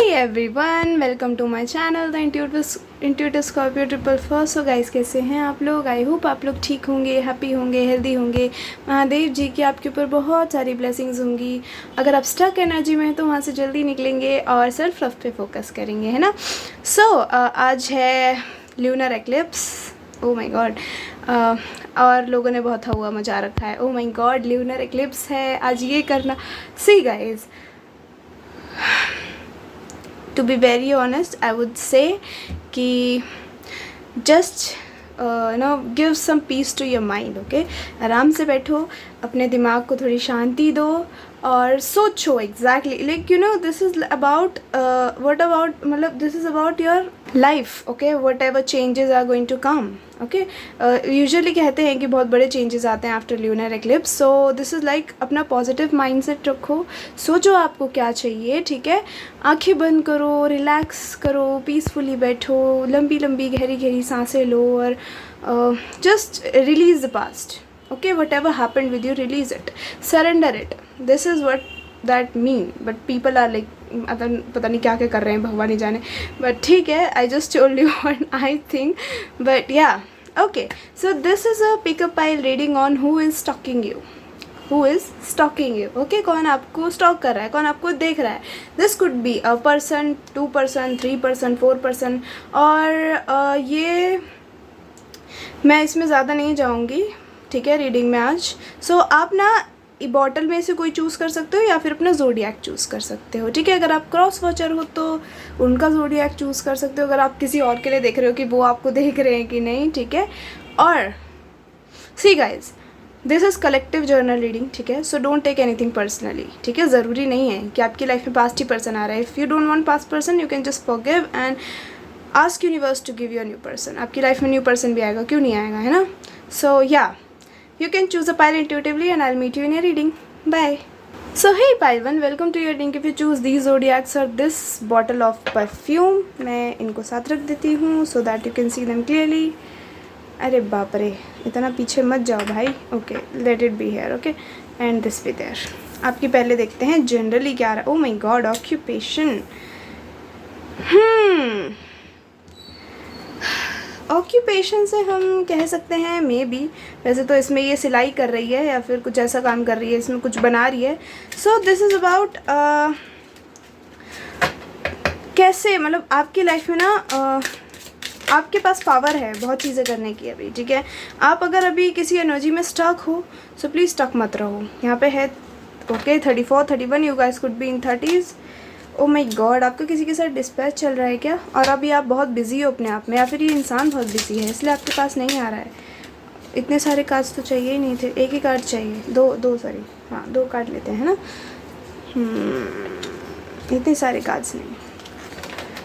Everyone, welcome to my channel the intuitive Scorpio 444। So guys, कैसे हैं आप लोग? आई होप आप लोग ठीक होंगे, हैप्पी होंगे, हेल्दी होंगे। महादेव जी की आपके ऊपर बहुत सारी ब्लेसिंग्स होंगी। अगर आप स्टक एनर्जी में हैं तो वहाँ से जल्दी निकलेंगे और सेल्फ लव पे फोकस करेंगे, है ना। सो आज है lunar eclipse. O my God, और लोगों ने बहुत हुआ मचा रखा है। ओ माय गॉड, ल्यूनर एक्लिप्स है आज, ये करना। See guys, to be very honest, I would say कि just give some peace to your mind, okay? आराम से बैठो, अपने दिमाग को थोड़ी शांति दो और सोचो exactly like this is about what about मतलब this is about your life, okay? Whatever changes are going to come, okay? Usually कहते हैं कि बहुत बड़े चेंजेस आते हैं after lunar eclipse. So this is like अपना पॉजिटिव माइंडसेट रखो, सोचो आपको क्या चाहिए, ठीक है? आंखें बंद करो, रिलैक्स करो, पीसफुली बैठो, लंबी लंबी गहरी गहरी सांसें लो और just release the past, okay? Whatever happened with you, release it, surrender it. This is what that mean, but people are like पता नहीं क्या क्या कर रहे हैं, भगवान ही जाने, but ठीक है, I just told you what I think, but yeah, okay. So this is a pick-up pile reading on who is stalking you. Who is stalking you, okay? कौन आपको स्टॉक कर रहा है, कौन आपको देख रहा है? This could be a person, 2 person, 3 person, 4 person, और ये मैं इसमें ज़्यादा नहीं जाऊँगी, ठीक है, रीडिंग में आज। सो आप ना बॉटल में से कोई चूज़ कर सकते हो या फिर अपना ज़ोडिएक चूज़ कर सकते हो, ठीक है? अगर आप क्रॉस वॉचर हो तो उनका ज़ोडिएक चूज़ कर सकते हो, अगर आप किसी और के लिए देख रहे हो कि वो आपको देख रहे हैं कि नहीं, ठीक है? और see guys, this is collective general reading, ठीक है? So don't take anything personally, ठीक है? ज़रूरी नहीं है कि आपकी लाइफ में पास्ट ही पर्सन आ रहा है। If you don't want past person, you can just forgive and ask universe to give you a new person. आपकी लाइफ में न्यू पर्सन भी आएगा, क्यों नहीं आएगा, है ना? सो या you can choose a pile intuitively and I'll meet you in your reading. Bye. So hey pile 1, welcome to your reading. If you choose these zodiacs or this bottle of perfume, मैं इनको साथ रख देती हूँ so that you can see them clearly. अरे बाप रे, इतना पीछे मत जाओ भाई. Okay, let it be here, okay? And this be there. आपकी पहले देखते हैं जनरली क्या रहा. Oh my god, occupation. Occupation से हम कह सकते हैं मे बी, वैसे तो इसमें ये सिलाई कर रही है या फिर कुछ ऐसा काम कर रही है, इसमें कुछ बना रही है। सो दिस इज़ अबाउट कैसे, मतलब आपकी लाइफ में ना आपके पास पावर है बहुत चीज़ें करने की अभी, ठीक है? आप अगर अभी किसी एनर्जी में स्टक हो सो प्लीज़ स्टक मत रहो। यहाँ पे है okay 34, 31, you guys could be in 30s। O my God, आपका किसी के साथ डिस्पैच चल रहा है क्या? और अभी आप बहुत बिजी हो अपने आप में, या फिर ये इंसान बहुत बिजी है इसलिए आपके पास नहीं आ रहा है। इतने सारे कार्ड्स तो चाहिए ही नहीं थे, एक ही कार्ड चाहिए, दो सॉरी, हाँ 2 कार्ड लेते हैं ना। इतने सारे कार्ड्स नहीं।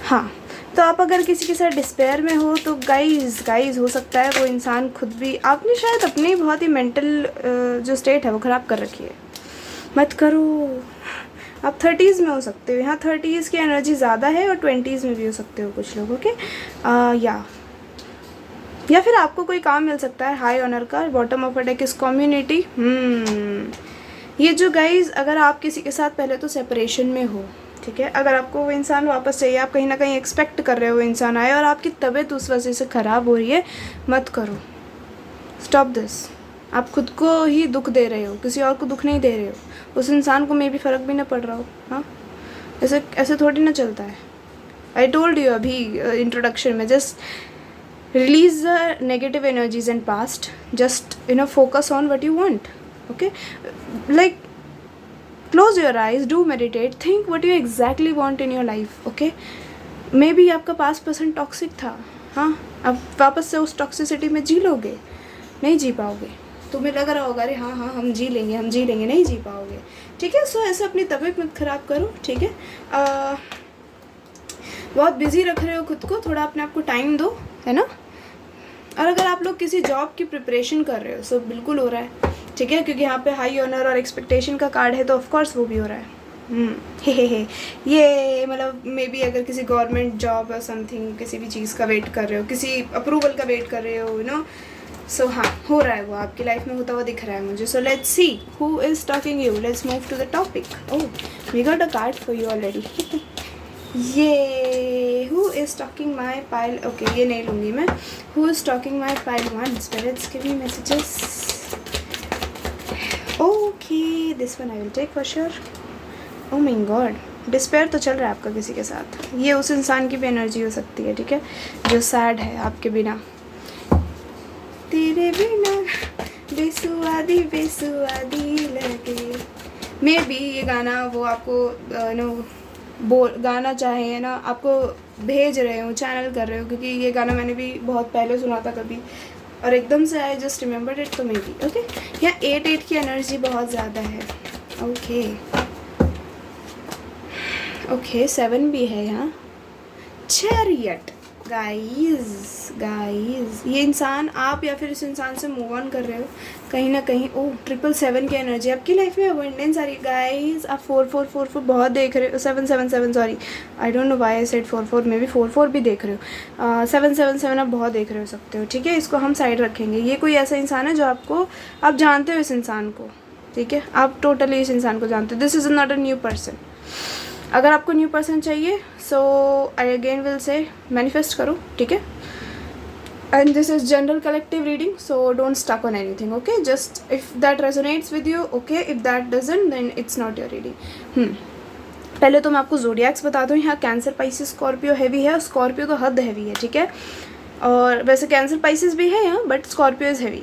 हाँ, तो आप अगर किसी के साथ डिस्पेयर में हो तो गाइज हो सकता है वो इंसान खुद भी, आपने शायद अपनी बहुत ही मेंटल जो स्टेट है वो ख़राब कर रखी है। मत करो, आप 30s में हो सकते हो, यहाँ 30s की एनर्जी ज़्यादा है और 20s में भी हो सकते हो कुछ लोग, ओके? या फिर आपको कोई काम मिल सकता है हाई ऑनर का। बॉटम ऑफ अ डेक इस कम्युनिटी। ये जो गाइज, अगर आप किसी के साथ पहले तो सेपरेशन में हो, ठीक है? अगर आपको वो इंसान वापस चाहिए, आप कहीं ना कहीं एक्सपेक्ट कर रहे हो वो इंसान आए और आपकी तबीयत उस वजह से ख़राब हो रही है, मत करो, स्टॉप दिस। आप खुद को ही दुख दे रहे हो, किसी और को दुख नहीं दे रहे हो। उस इंसान को मे भी फ़र्क भी ना पड़ रहा हो। हाँ, ऐसे थोड़ी ना चलता है। आई टोल्ड यू अभी इंट्रोडक्शन में, just release the negative energies and past, just focus on what you want, okay? Like close your eyes, do meditate, think what you exactly want in your life, okay? May be आपका past person toxic था, हाँ, अब वापस से उस toxicity में जी लोगे? नहीं जी पाओगे। तुम्हें लग रहा होगा अरे हाँ हम जी लेंगे, नहीं जी पाओगे, ठीक है? सो ऐसे अपनी तबीयत मत ख़राब करो, ठीक है? बहुत बिजी रख रहे हो खुद को, थोड़ा अपने आप को टाइम दो, है ना? और अगर आप लोग किसी जॉब की प्रिपरेशन कर रहे हो सो बिल्कुल हो रहा है, ठीक है? क्योंकि यहाँ पे हाई ऑनर और एक्सपेक्टेशन का कार्ड है तो ऑफकोर्स वो भी हो रहा है। ये मतलब मे बी अगर किसी गवर्नमेंट जॉब और समथिंग किसी भी चीज़ का वेट कर रहे हो, किसी अप्रूवल का वेट कर रहे हो, सो हाँ, हो रहा है, वो आपकी लाइफ में होता हुआ दिख रहा है मुझे। So let's see who is talking you, let's move to the topic. Oh, we got a card for you already. ये who is talking my pile, okay ये नहीं लूँगी मैं. Who is talking my pile 1 spirits give me messages. Okay this one I will take for sure. Oh my God, despair तो चल रहा है आपका किसी के साथ. ये उस इंसान की भी एनर्जी हो सकती है, ठीक है, जो सैड है आपके बिना. तेरे बिना बेसुआदी बेसुआदी लगे. मे बी ये गाना वो आपको नो गाना चाहे है ना, आपको भेज रहे हो, चैनल कर रहे हो, क्योंकि ये गाना मैंने भी बहुत पहले सुना था कभी और एकदम से आई जस्ट रिमेंबर्ड इट. तो मे बी ओके. यहाँ 8 की एनर्जी बहुत ज़्यादा है. ओके ओके 7 भी है यहाँ. चैरियट. गाइस ये इंसान, आप या फिर इस इंसान से मूव ऑन कर रहे हो कहीं ना कहीं. ओह 777 की एनर्जी आपकी लाइफ में अबंडेंस आ रही है गाइस. आप 4444 बहुत देख रहे हो. 777 sorry, I don't know why I said 44, may be 44 भी देख रहे हो. 777 आप बहुत देख रहे हो सकते हो, ठीक है. इसको हम साइड रखेंगे. ये कोई ऐसा इंसान है जो आपको, आप जानते हो इस इंसान को, ठीक है, आप टोटली इस इंसान को जानते हो. This is not a new person. अगर आपको न्यू पर्सन चाहिए so I again will say manifest करो, ठीक है. And this is general collective reading, so don't stuck on anything, okay. Just if that resonates with you, okay. If that doesn't then it's not your reading. पहले तो मैं आपको zodiacs बता दूँ. यहाँ कैंसर, पाइसिस, स्कॉर्पियो हैवी है. Scorpio तो हद हैवी है, ठीक है. और वैसे कैंसर, पाइसिस भी है यहाँ, but Scorpio is heavy.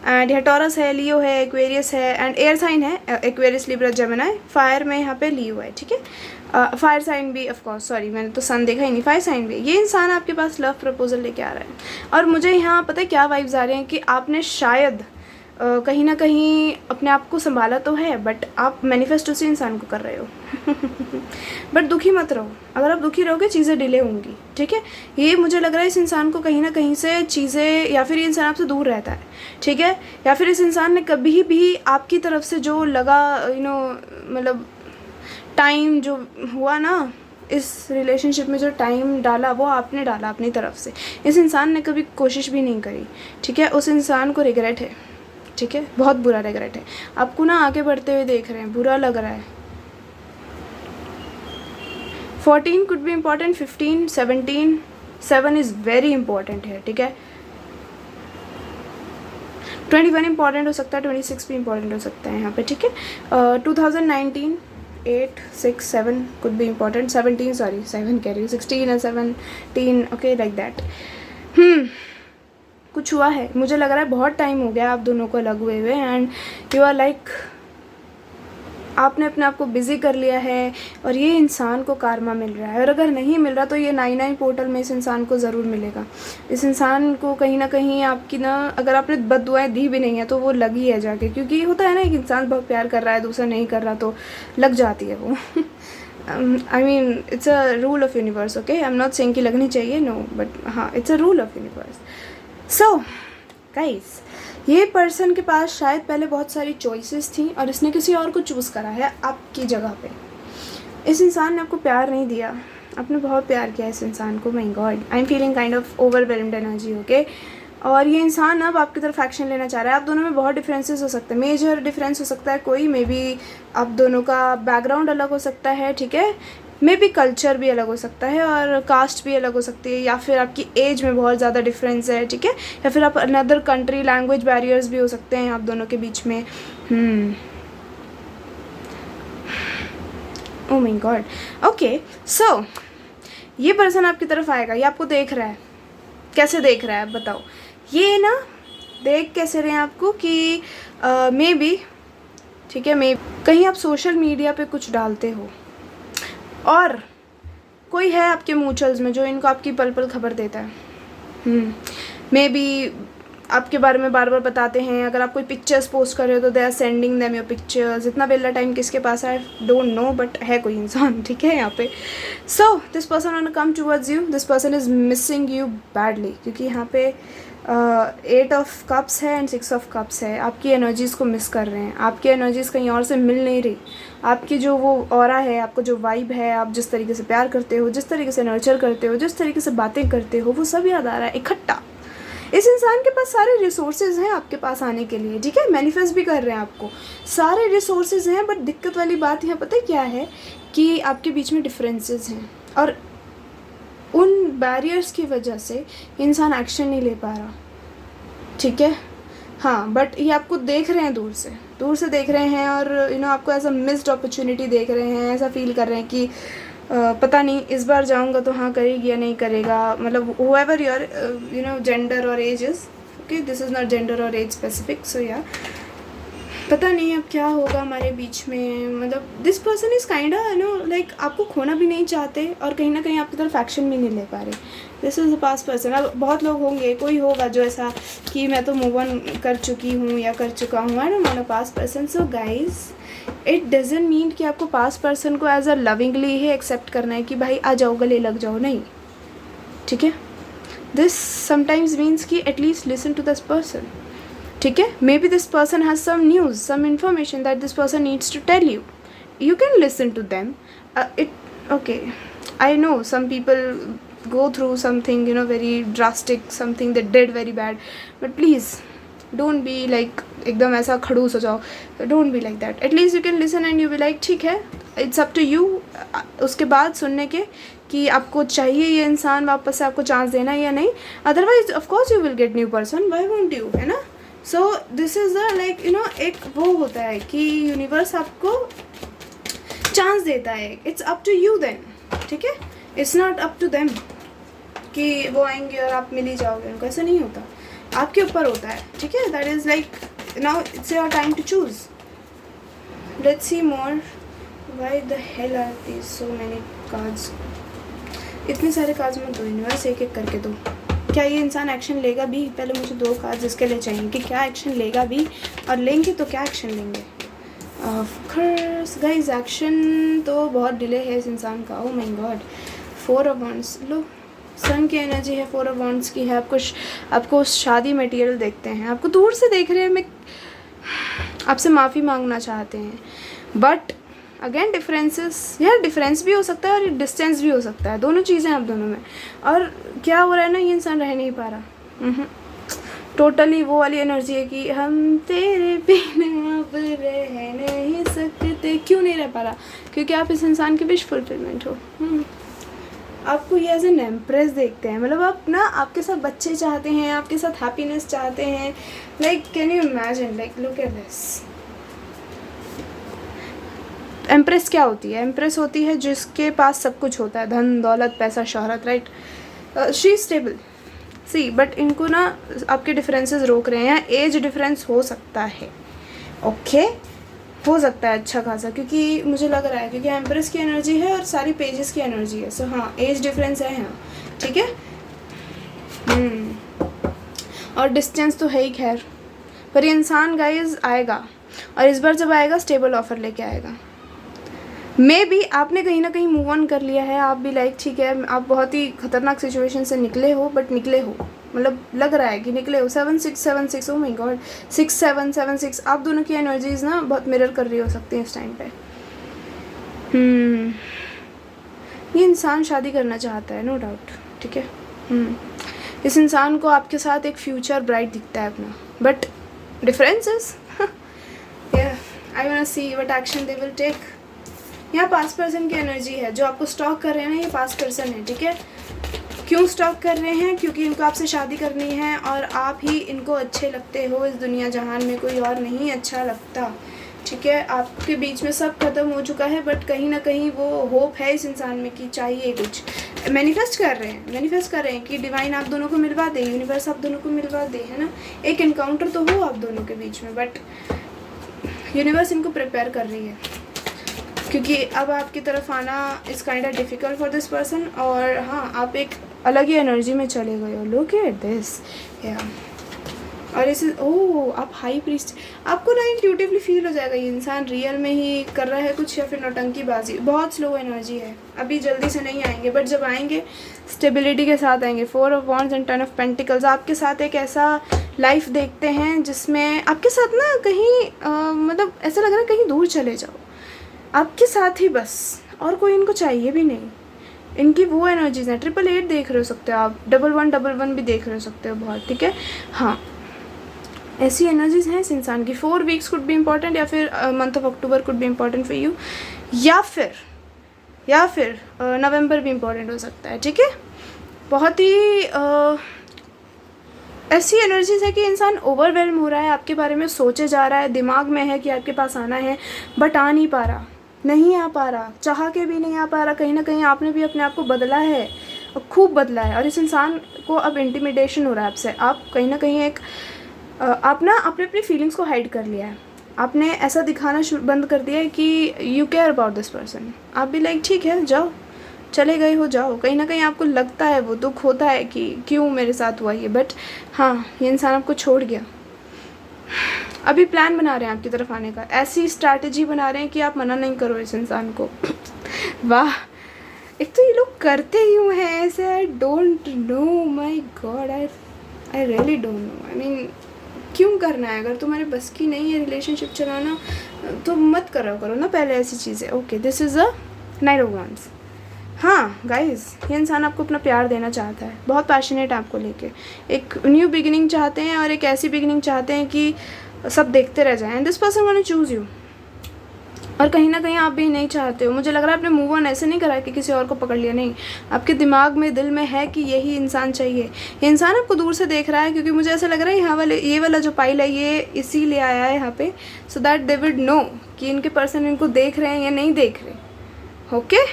And यहाँ टॉरस है, लियो है, एक्वेरियस है, एंड एयर साइन है एक्वेरियस, लिब्रा, जेमिनी. फायर में यहाँ पे लियो है, ठीक है. फायर साइन भी ऑफ कोर्स, सॉरी मैंने तो सन देखा ही नहीं. फायर साइन भी. ये इंसान आपके पास लव प्रपोजल लेके आ रहा है. और मुझे यहाँ पता है क्या वाइब्स आ रहे हैं कि आपने शायद कहीं ना कहीं अपने आप को संभाला तो है, बट आप मैनिफेस्ट उसी इंसान को कर रहे हो. बट दुखी मत रहो. अगर आप दुखी रहोगे चीज़ें डिले होंगी, ठीक है. ये मुझे लग रहा है इस इंसान को कहीं ना कहीं से चीज़ें, या फिर ये इंसान आपसे दूर रहता है, ठीक है. या फिर इस इंसान ने कभी भी आपकी तरफ से जो लगा मतलब टाइम जो हुआ ना इस रिलेशनशिप में, जो टाइम डाला वो आपने डाला अपनी तरफ से. इस इंसान ने कभी कोशिश भी नहीं करी, ठीक है. उस इंसान को रिग्रेट है, ठीक है, बहुत बुरा रिग्रेट है. आपको ना आगे बढ़ते हुए देख रहे हैं, बुरा लग रहा है. 14 could be important, 15, 17, 7 is very important है, ठीक है. 21 इंपॉर्टेंट हो सकता है, 26 भी इंपॉर्टेंट हो सकता है यहाँ पे, ठीक है. 2019, 8, 6, 7 कुड बी इम्पॉर्टेंट. 17 सॉरी 7 कह रही हूँ, 16 और 17, ओके लाइक दैट. कुछ हुआ है, मुझे लग रहा है बहुत टाइम हो गया आप दोनों को अलग हुए हुए. एंड यू आर लाइक, आपने अपने आप को बिज़ी कर लिया है और ये इंसान को कारमा मिल रहा है. और अगर नहीं मिल रहा तो ये 99 पोर्टल में इस इंसान को ज़रूर मिलेगा. इस इंसान को कहीं ना कहीं आपकी ना, अगर आपने बद्दुआएं दी भी नहीं है तो वो लगी है जाके, क्योंकि होता है ना एक इंसान बहुत प्यार कर रहा है, दूसरा नहीं कर रहा तो लग जाती है वो. I mean it's a rule of universe, okay. I am not saying कि लगनी चाहिए, नो, बट हाँ it's a rule of universe. So guys, ये पर्सन के पास शायद पहले बहुत सारी चॉइसेस थी और इसने किसी और को चूज़ करा है आपकी जगह पे. इस इंसान ने आपको प्यार नहीं दिया, आपने बहुत प्यार किया इस इंसान को. My God, I am feeling kind of overwhelmed energy, okay. और ये इंसान अब आपकी तरफ एक्शन लेना चाह रहा है. आप दोनों में बहुत डिफरेंसेस हो सकते हैं, मेजर डिफरेंस हो सकता है कोई, मे बी आप दोनों का बैकग्राउंड अलग हो सकता है, ठीक है. मे बी कल्चर भी अलग हो सकता है और कास्ट भी अलग हो सकती है, या फिर आपकी एज में बहुत ज़्यादा डिफरेंस है, ठीक है. या फिर आप अनदर कंट्री, लैंग्वेज बैरियर्स भी हो सकते हैं आप दोनों के बीच में. Oh my God, okay. So ये पर्सन आपकी तरफ आएगा, ये आपको देख रहा है. कैसे देख रहा है बताओ. ये ना देख कैसे रहे हैं आपको कि मे बी, ठीक है, मे कहीं आप सोशल मीडिया पे कुछ डालते हो और कोई है आपके म्यूचुअल्स में जो इनको आपकी पल पल खबर देता है. मे बी आपके बारे में बार बार बताते हैं. अगर आप कोई पिक्चर्स पोस्ट कर रहे हो तो they are sending them your pictures. इतना बेला टाइम किसके पास है, डोंट नो, बट है कोई इंसान, ठीक है, यहाँ पे. So this person want to come towards you. This person is missing you badly, क्योंकि यहाँ पे 8 ऑफ कप्स है एंड 6 ऑफ कप्स है. आपकी एनर्जीज़ को मिस कर रहे हैं. आपकी एनर्जीज़ कहीं और से मिल नहीं रही. आपकी जो वो ऑरा है, आपको जो वाइब है, आप जिस तरीके से प्यार करते हो, जिस तरीके से नर्चर करते हो, जिस तरीके से बातें करते हो, वो सब याद आ रहा है इकट्ठा. इस इंसान के पास सारे रिसोर्सेज हैं आपके पास आने के लिए, ठीक है, मैनिफेस्ट भी कर रहे हैं आपको, सारे रिसोर्सेज हैं, बट दिक्कत वाली बात यहाँ पता है क्या है कि आपके बीच में डिफरेंसेस हैं और उन बैरियर्स की वजह से इंसान एक्शन नहीं ले पा रहा, ठीक है। हाँ, बट ये आपको देख रहे हैं दूर से देख रहे हैं और आपको ऐसा मिस्ड अपॉर्चुनिटी देख रहे हैं, ऐसा फील कर रहे हैं कि पता नहीं इस बार जाऊंगा तो हाँ करेगी या नहीं करेगा, मतलब whoever your जेंडर और age is, okay, this is not gender और एज स्पेसिफिक, सो या पता नहीं अब क्या होगा हमारे बीच में, मतलब this person is kind like आपको खोना भी नहीं चाहते और कहीं ना कहीं आपकी तरफ एक्शन भी नहीं ले पा रहे। This is the past person. अब बहुत लोग होंगे, कोई होगा जो ऐसा कि मैं तो मूव ऑन कर चुकी हूँ या कर चुका हूँ, I don't want a past person. So guys, it doesn't mean कि आपको पास्ट पर्सन को एज अ लविंगली ही एक्सेप्ट करना है कि भाई आ जाओ गले लग जाओ, नहीं, ठीक है। दिस समटाइम्स मीन्स कि at least listen to this person, ठीक है। Maybe this person has some news, some information that this person needs to tell you, you can listen to them. Okay, I know some people go through something very drastic, something they did very bad, but please don't be like एकदम ऐसा खड़ूस हो जाओ, don't be like that. At least you can listen and you be like ठीक है, it's up to you उसके बाद सुनने के कि आपको चाहिए ये इंसान वापस से आपको चांस देना या नहीं, otherwise of course you will get new person, why won't you, है ना। सो दिस इज़ द लाइक एक वो होता है कि यूनिवर्स आपको चांस देता है, it's up to you then, ठीक है, it's not up to them कि वो आएंगे और आप मिल ही जाओगे उनको, ऐसा नहीं होता, आपके ऊपर होता है, ठीक है। That is like now it's your time to choose. Let's see more, why the hell are these so many cards, इतने सारे कार्ड्स मत दो यूनिवर्स, एक एक करके दो। क्या ये इंसान एक्शन लेगा भी? पहले मुझे 2 कार्ड्स इसके लिए चाहिए कि क्या एक्शन लेगा भी, और लेंगे तो क्या एक्शन लेंगे। ऑफ कोर्स गाइस, एक्शन तो बहुत डिले है इस इंसान का। Oh my God, 4 of wands, low sun की एनर्जी है, 4 ऑफ वांड्स की है। आपको शादी मटेरियल देखते हैं, आपको दूर से देख रहे हैं, मैं आपसे माफ़ी मांगना चाहते हैं, बट अगेन डिफरेंसेस, यार डिफरेंस भी हो सकता है और डिस्टेंस भी हो सकता है, दोनों चीज़ें आप दोनों में। और क्या हो रहा है ना, ये इंसान रह नहीं पा रहा, टोटली वो वाली एनर्जी है कि हम तेरे बिना अब रह नहीं सकते। क्यों नहीं रह पा रहा? क्योंकि आप इस इंसान की विश फुलफिलमेंट हो। आपको ये एज एन एम्प्रेस देखते हैं, मतलब आप ना आपके साथ बच्चे चाहते हैं, आपके साथ हैप्पीनेस चाहते हैं। Like can you imagine, like look at this. Empress क्या होती है? एम्प्रेस होती है जिसके पास सब कुछ होता है, धन दौलत पैसा शोहरत, right. She is stable, see, but इनको ना आपके डिफरेंसेस रोक रहे हैं। एज डिफरेंस हो सकता है, ओके, हो सकता है अच्छा खासा, क्योंकि मुझे लग रहा है क्योंकि एम्प्रेस की एनर्जी है और सारी पेजेस की एनर्जी है। सो हाँ, एज डिफरेंस है यहाँ, ठीक है। और डिस्टेंस तो है ही खैर, पर ये इंसान गाइज आएगा, और इस बार जब आएगा स्टेबल ऑफर लेके आएगा। मे बी आपने कहीं ना कहीं मूव ऑन कर लिया है, आप भी लाइक ठीक है, आप बहुत ही खतरनाक सिचुएशन से निकले हो, बट निकले हो, मतलब लग रहा है कि निकले हो। 7-6-7-6, ओ माय गॉड, 6-7-7-6, आप दोनों की एनर्जीज ना बहुत मिरर कर रही हो सकती हैं इस टाइम पे। ये इंसान शादी करना चाहता है, नो डाउट, ठीक है। इस इंसान को आपके साथ एक फ्यूचर ब्राइट दिखता है अपना, but differences, I want to see what action they will take. यहाँ पास्ट पर्सन की एनर्जी है, जो आपको स्टॉक कर रहे हैं ना, ये पास्ट पर्सन है, ठीक है। क्यों स्टॉक कर रहे हैं? क्योंकि इनको आपसे शादी करनी है और आप ही इनको अच्छे लगते हो, इस दुनिया जहान में कोई और नहीं अच्छा लगता, ठीक है। आपके बीच में सब खत्म हो चुका है, बट कहीं ना कहीं वो होप है इस इंसान में कि चाहिए कुछ। मैनिफेस्ट कर रहे हैं कि डिवाइन आप दोनों को मिलवा दे, यूनिवर्स आप दोनों को मिलवा दे, है ना। एक इनकाउंटर तो हो आप दोनों के बीच में, बट यूनिवर्स इनको प्रिपेयर कर रही है, क्योंकि अब आपकी तरफ आना is kind of difficult for this person. और हाँ, आप एक अलग ही एनर्जी में चले गए हो, लुक एट दिस, या। और इसे आप हाई प्रीस्ट, आपको ना इंट्यूटिवली फील हो जाएगा ये इंसान रियल में ही कर रहा है कुछ या फिर नौटंकीबाजी। बहुत स्लो एनर्जी है, अभी जल्दी से नहीं आएंगे, बट जब आएंगे स्टेबिलिटी के साथ आएंगे। 4 of wands and 10 of pentacles, आपके साथ एक ऐसा लाइफ देखते हैं जिसमें आपके साथ ना कहीं मतलब ऐसा लग रहा है कहीं दूर चले जाओ, आपके साथ ही बस, और कोई इनको चाहिए भी नहीं, इनकी वो एनर्जीज हैं। 888 देख रहे हो सकते हो आप, 1111 भी देख रहे हो सकते हो बहुत, ठीक है। हाँ, ऐसी एनर्जीज हैं इस इंसान की। 4 वीक्स कुड बी इम्पॉर्टेंट, या फिर month of October could B important for you, या फिर नवंबर भी इम्पॉर्टेंट हो सकता है, ठीक है। बहुत ही ऐसी एनर्जीज है कि इंसान ओवरवेलम हो रहा है, आपके बारे में सोचे जा रहा है, दिमाग में है कि आपके पास आना है, बट आ नहीं पा रहा, नहीं आ पा रहा, चाह के भी नहीं आ पा रहा। कहीं ना कहीं आपने भी अपने आप को बदला है, और खूब बदला है, और इस इंसान को अब इंटिमिडेशन हो रहा है आपसे। आप कहीं ना कहीं एक आपने अपनी फीलिंग्स को हाइड कर लिया है, आपने ऐसा दिखाना बंद कर दिया है कि you care about this person. आप भी लाइक ठीक है, जाओ, चले गए हो, जाओ। कहीं ना कहीं आपको लगता है, वो दुख होता है कि क्यों मेरे साथ हुआ ये, बट हाँ, ये इंसान आपको छोड़ गया। अभी प्लान बना रहे हैं आपकी तरफ आने का, ऐसी स्ट्रैटेजी बना रहे हैं कि आप मना नहीं करो इस इंसान को। वाह, एक तो ये लोग करते ही हैं ऐसे। आई don't no, my God, I really don't know. I mean, क्यों करना है? अगर तुम्हारे बस की नहीं है रिलेशनशिप चलाना तो मत करो ना पहले ऐसी चीज़ें। Okay, this is a night of wands. हाँ गाइस, ये इंसान आपको अपना प्यार देना चाहता है, बहुत पैशनेट है आपको लेके, एक न्यू बिगिनिंग चाहते हैं, और एक ऐसी बिगिनिंग चाहते हैं कि सब देखते रह जाएं। And this person want to choose you, और कहीं ना कहीं आप भी नहीं चाहते हो। मुझे लग रहा है आपने मूव ऑन ऐसे नहीं करा कि किसी और को पकड़ लिया, नहीं, आपके दिमाग में, दिल में है कि यही इंसान चाहिए। ये इंसान आपको दूर से देख रहा है, क्योंकि मुझे ऐसा लग रहा है ये वाला जो पाइल है ये इसीलिए आया है यहाँ पे, so that they width no कि इनके पर्सन इनको देख रहे हैं या नहीं देख रहे। Okay,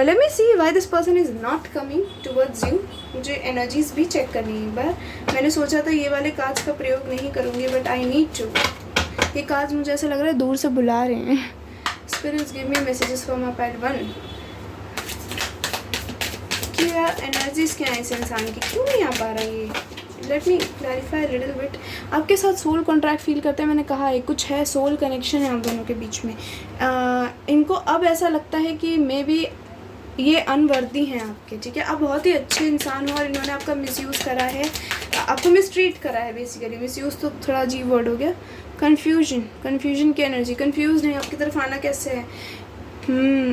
let me see why this person is not coming towards you. मुझे एनर्जीज भी चेक करनी है एक बार। मैंने सोचा था ये वाले कार्ड्स का प्रयोग नहीं करूँगी, बट आई नीड टू। ये कार्ड्स मुझे ऐसा लग रहा है दूर से बुला रहे हैं। Spirits give me messages from my pile 1। क्या एनर्जीज क्या है इस इंसान की, क्यों नहीं आ पा रहा ये? Let me clarify little bit. आपके साथ सोल कॉन्ट्रैक्ट फील करते हैं, मैंने कहा है कुछ है, सोल कनेक्शन है आप दोनों के बीच में। इनको अब ऐसा लगता है कि मे बी ये अनवर्दी हैं आपके, ठीक है। आप बहुत ही अच्छे इंसान हो, और इन्होंने आपका मिसयूज़ करा है, आपको मिसट्रीट करा है बेसिकली। मिसयूज़ तो थोड़ा अजीब वर्ड हो गया। कन्फ्यूजन की एनर्जी, कन्फ्यूज़ नहीं, आपकी तरफ आना कैसे है।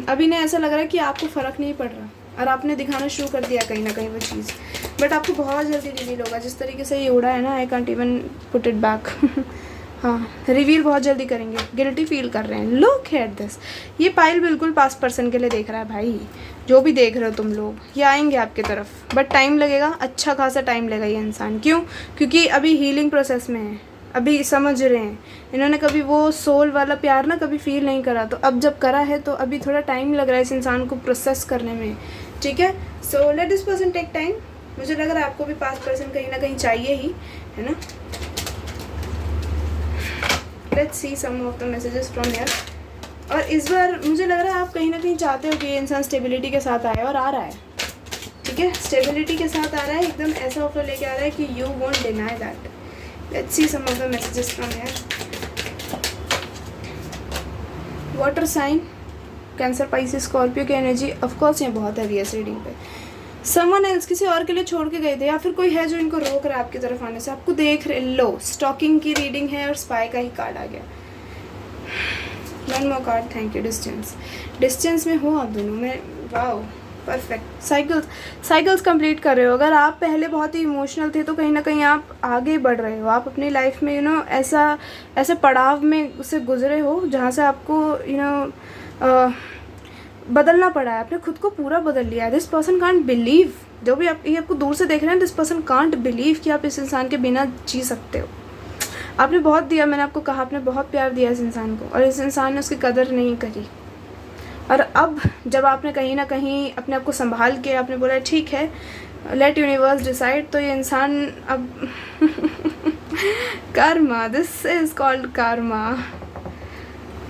अभी नहीं, ऐसा लग रहा है कि आपको फ़र्क नहीं पड़ रहा, और आपने दिखाना शुरू कर दिया कहीं ना कहीं वो चीज़, बट आपको बहुत जल्दी रिवील होगा। जिस तरीके से ये उड़ा है ना, I can't even put it back. हाँ, रिवील बहुत जल्दी करेंगे, गिल्टी फील कर रहे हैं। लुक एट दिस, ये पाइल बिल्कुल पास पर्सन के लिए देख रहा है भाई। जो भी देख रहे हो तुम लोग, ये आएंगे आपकी तरफ, बट टाइम लगेगा, अच्छा खासा टाइम लगेगा ये इंसान। क्यों? क्योंकि अभी हीलिंग प्रोसेस में है, अभी समझ रहे हैं। इन्होंने कभी वो सोल वाला प्यार ना कभी फील नहीं करा, तो अब जब करा है तो अभी थोड़ा टाइम लग रहा है इस इंसान को प्रोसेस करने में, ठीक है। So let this person take time. मुझे लग रहा है आपको भी पास्ट पर्सन कहीं ना कहीं चाहिए ही, है ना। Let's see some of the messages from here. और इस बार मुझे लग रहा है आप कहीं ना कहीं चाहते हो कि ये इंसान स्टेबिलिटी के साथ आए, और आ रहा है, ठीक है। स्टेबिलिटी के साथ आ रहा है, एकदम ऐसा ऑफर लेके आ रहा है कि you won't deny that. Let's see some of the messages from here. Water sign, cancer, Pisces, Scorpio की एनर्जी ऑफ कोर्स यहाँ बहुत हैवी है इस रीडिंग पे। समवन एल्स, किसी और के लिए छोड़ के गए थे, या फिर कोई है जो इनको रोक रहा है आपकी तरफ आने से, आपको देख रहे। लो, स्टॉकिंग की रीडिंग है, और स्पाई का ही कार्ड आ गया। One more card, thank you. Distance में हो आप दोनों में, वाओ, परफेक्ट। साइकिल्स कंप्लीट कर रहे हो। अगर आप पहले बहुत ही इमोशनल थे, तो कहीं ना कहीं आप आगे बढ़ रहे हो। आप अपनी लाइफ में ऐसे पड़ाव में से गुजरे हो जहाँ से आपको बदलना पड़ा है। आपने खुद को पूरा बदल लिया है। दिस पर्सन कांट बिलीव, जो भी ये आपको दूर से देख रहे हैं, दिस पर्सन कांट बिलीव कि आप इस इंसान के बिना जी सकते हो। आपने बहुत दिया, मैंने आपको कहा, आपने बहुत प्यार दिया इस इंसान को, और इस इंसान ने उसकी कदर नहीं करी। और अब जब आपने कहीं ना कहीं अपने आप को संभाल के आपने बोला ठीक है, लेट यूनिवर्स डिसाइड, तो ये इंसान अब Karma, this is called Karma.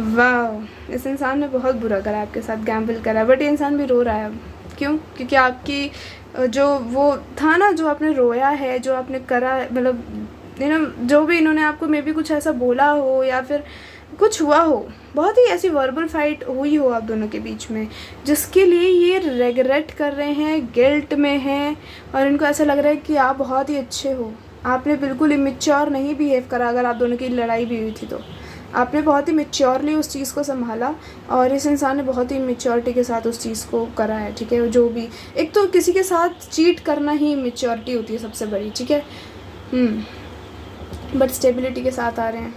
वाह, इस इंसान ने बहुत बुरा करा आपके साथ, गैम्बल करा, बट ये इंसान भी रो रहा है अब। क्यों? क्योंकि आपकी जो वो था ना, जो आपने रोया है, जो आपने करा, मतलब जो भी इन्होंने आपको मे बी कुछ ऐसा बोला हो, या फिर कुछ हुआ हो, बहुत ही ऐसी वर्बल फाइट हुई हो आप दोनों के बीच में, जिसके लिए ये रेगरेट कर रहे हैं, गिल्ट में हैं, और इनको ऐसा लग रहा है कि आप बहुत ही अच्छे हो, आपने बिल्कुल इमेच्योर नहीं बिहेव करा अगर आप दोनों की लड़ाई भी हुई थी तो। आपने बहुत ही मैच्योरली उस चीज़ को संभाला और इस इंसान ने बहुत ही मैच्योरिटी के साथ उस चीज़ को करा है, ठीक है। जो भी, एक तो किसी के साथ चीट करना ही मैच्योरिटी होती है सबसे बड़ी, ठीक है। बट स्टेबिलिटी के साथ आ रहे हैं।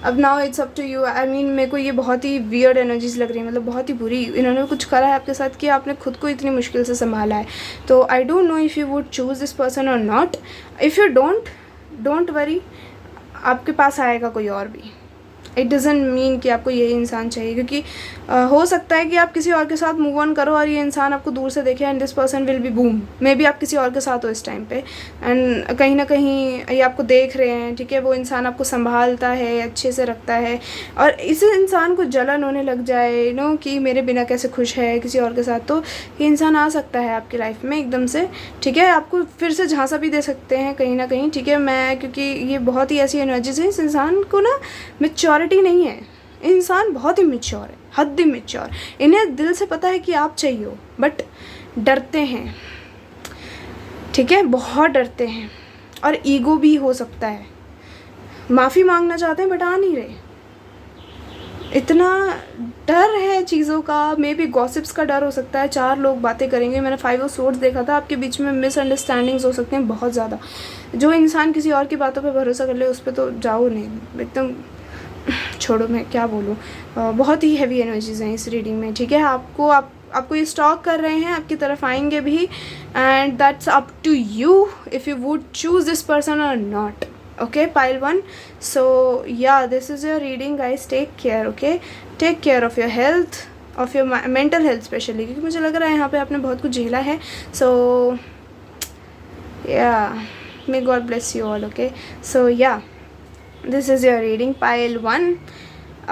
अब now it's up to you. I mean मेरे को ये बहुत ही वियर्ड एनर्जीज लग रही है, मतलब बहुत ही बुरी। इन्होंने कुछ करा है आपके साथ कि आपने खुद को इतनी मुश्किल से संभाला है। तो I don't know if you would choose this person और नॉट। इफ़ यू डोंट वरी, आपके पास आएगा कोई और भी। इट डज़ंट मीन कि आपको यही इंसान चाहिए, क्योंकि हो सकता है कि आप किसी और के साथ मूव ऑन करो और ये इंसान आपको दूर से देखे and this person will be boom. May be आप किसी और के साथ हो इस टाइम पे एंड कहीं ना कहीं ये आपको देख रहे हैं, ठीक है। वो इंसान आपको संभालता है, अच्छे से रखता है और इस इंसान को जलन होने लग जाए कि मेरे बिना कैसे खुश है किसी और के साथ, तो ये इंसान आ सकता है आपकी लाइफ में एकदम से, ठीक है। आपको फिर से झांसा भी दे सकते हैं कहीं ना कहीं, ठीक है। मैं क्योंकि ये बहुत ही ऐसी एनर्जीज है, इस इंसान को ना मैच्योरिटी नहीं है। इंसान बहुत ही मैच्योर है, हद ही मैच्योर। इन्हें दिल से पता है कि आप चाहिए हो, बट डरते हैं, ठीक है, बहुत डरते हैं। और ईगो भी हो सकता है, माफ़ी मांगना चाहते हैं बट आ नहीं रहे। इतना डर है चीज़ों का। मे बी गॉसिप्स का डर हो सकता है, 4 लोग बातें करेंगे। मैंने 5 ऑफ सोर्ड्स देखा था, आपके बीच में मिसअंडरस्टैंडिंग्स हो सकते हैं बहुत ज़्यादा। जो इंसान किसी और की बातों पे भरोसा कर ले उस पर तो जाओ नहीं, एकदम छोड़ो, मैं क्या बोलूँ। बहुत ही हैवी एनर्जीज हैं इस रीडिंग में, ठीक है। आपको ये स्टॉक कर रहे हैं, आपकी तरफ आएंगे भी and that's up to you if you would choose this person और not. okay, pile 1. So yeah, this is your reading guys. Take care, okay, take care of your health, of your mental health especially, क्योंकि मुझे लग रहा है यहाँ पे आपने बहुत कुछ झेला है। So yeah, may God bless you all, okay. So yeah, this is your reading, pile 1.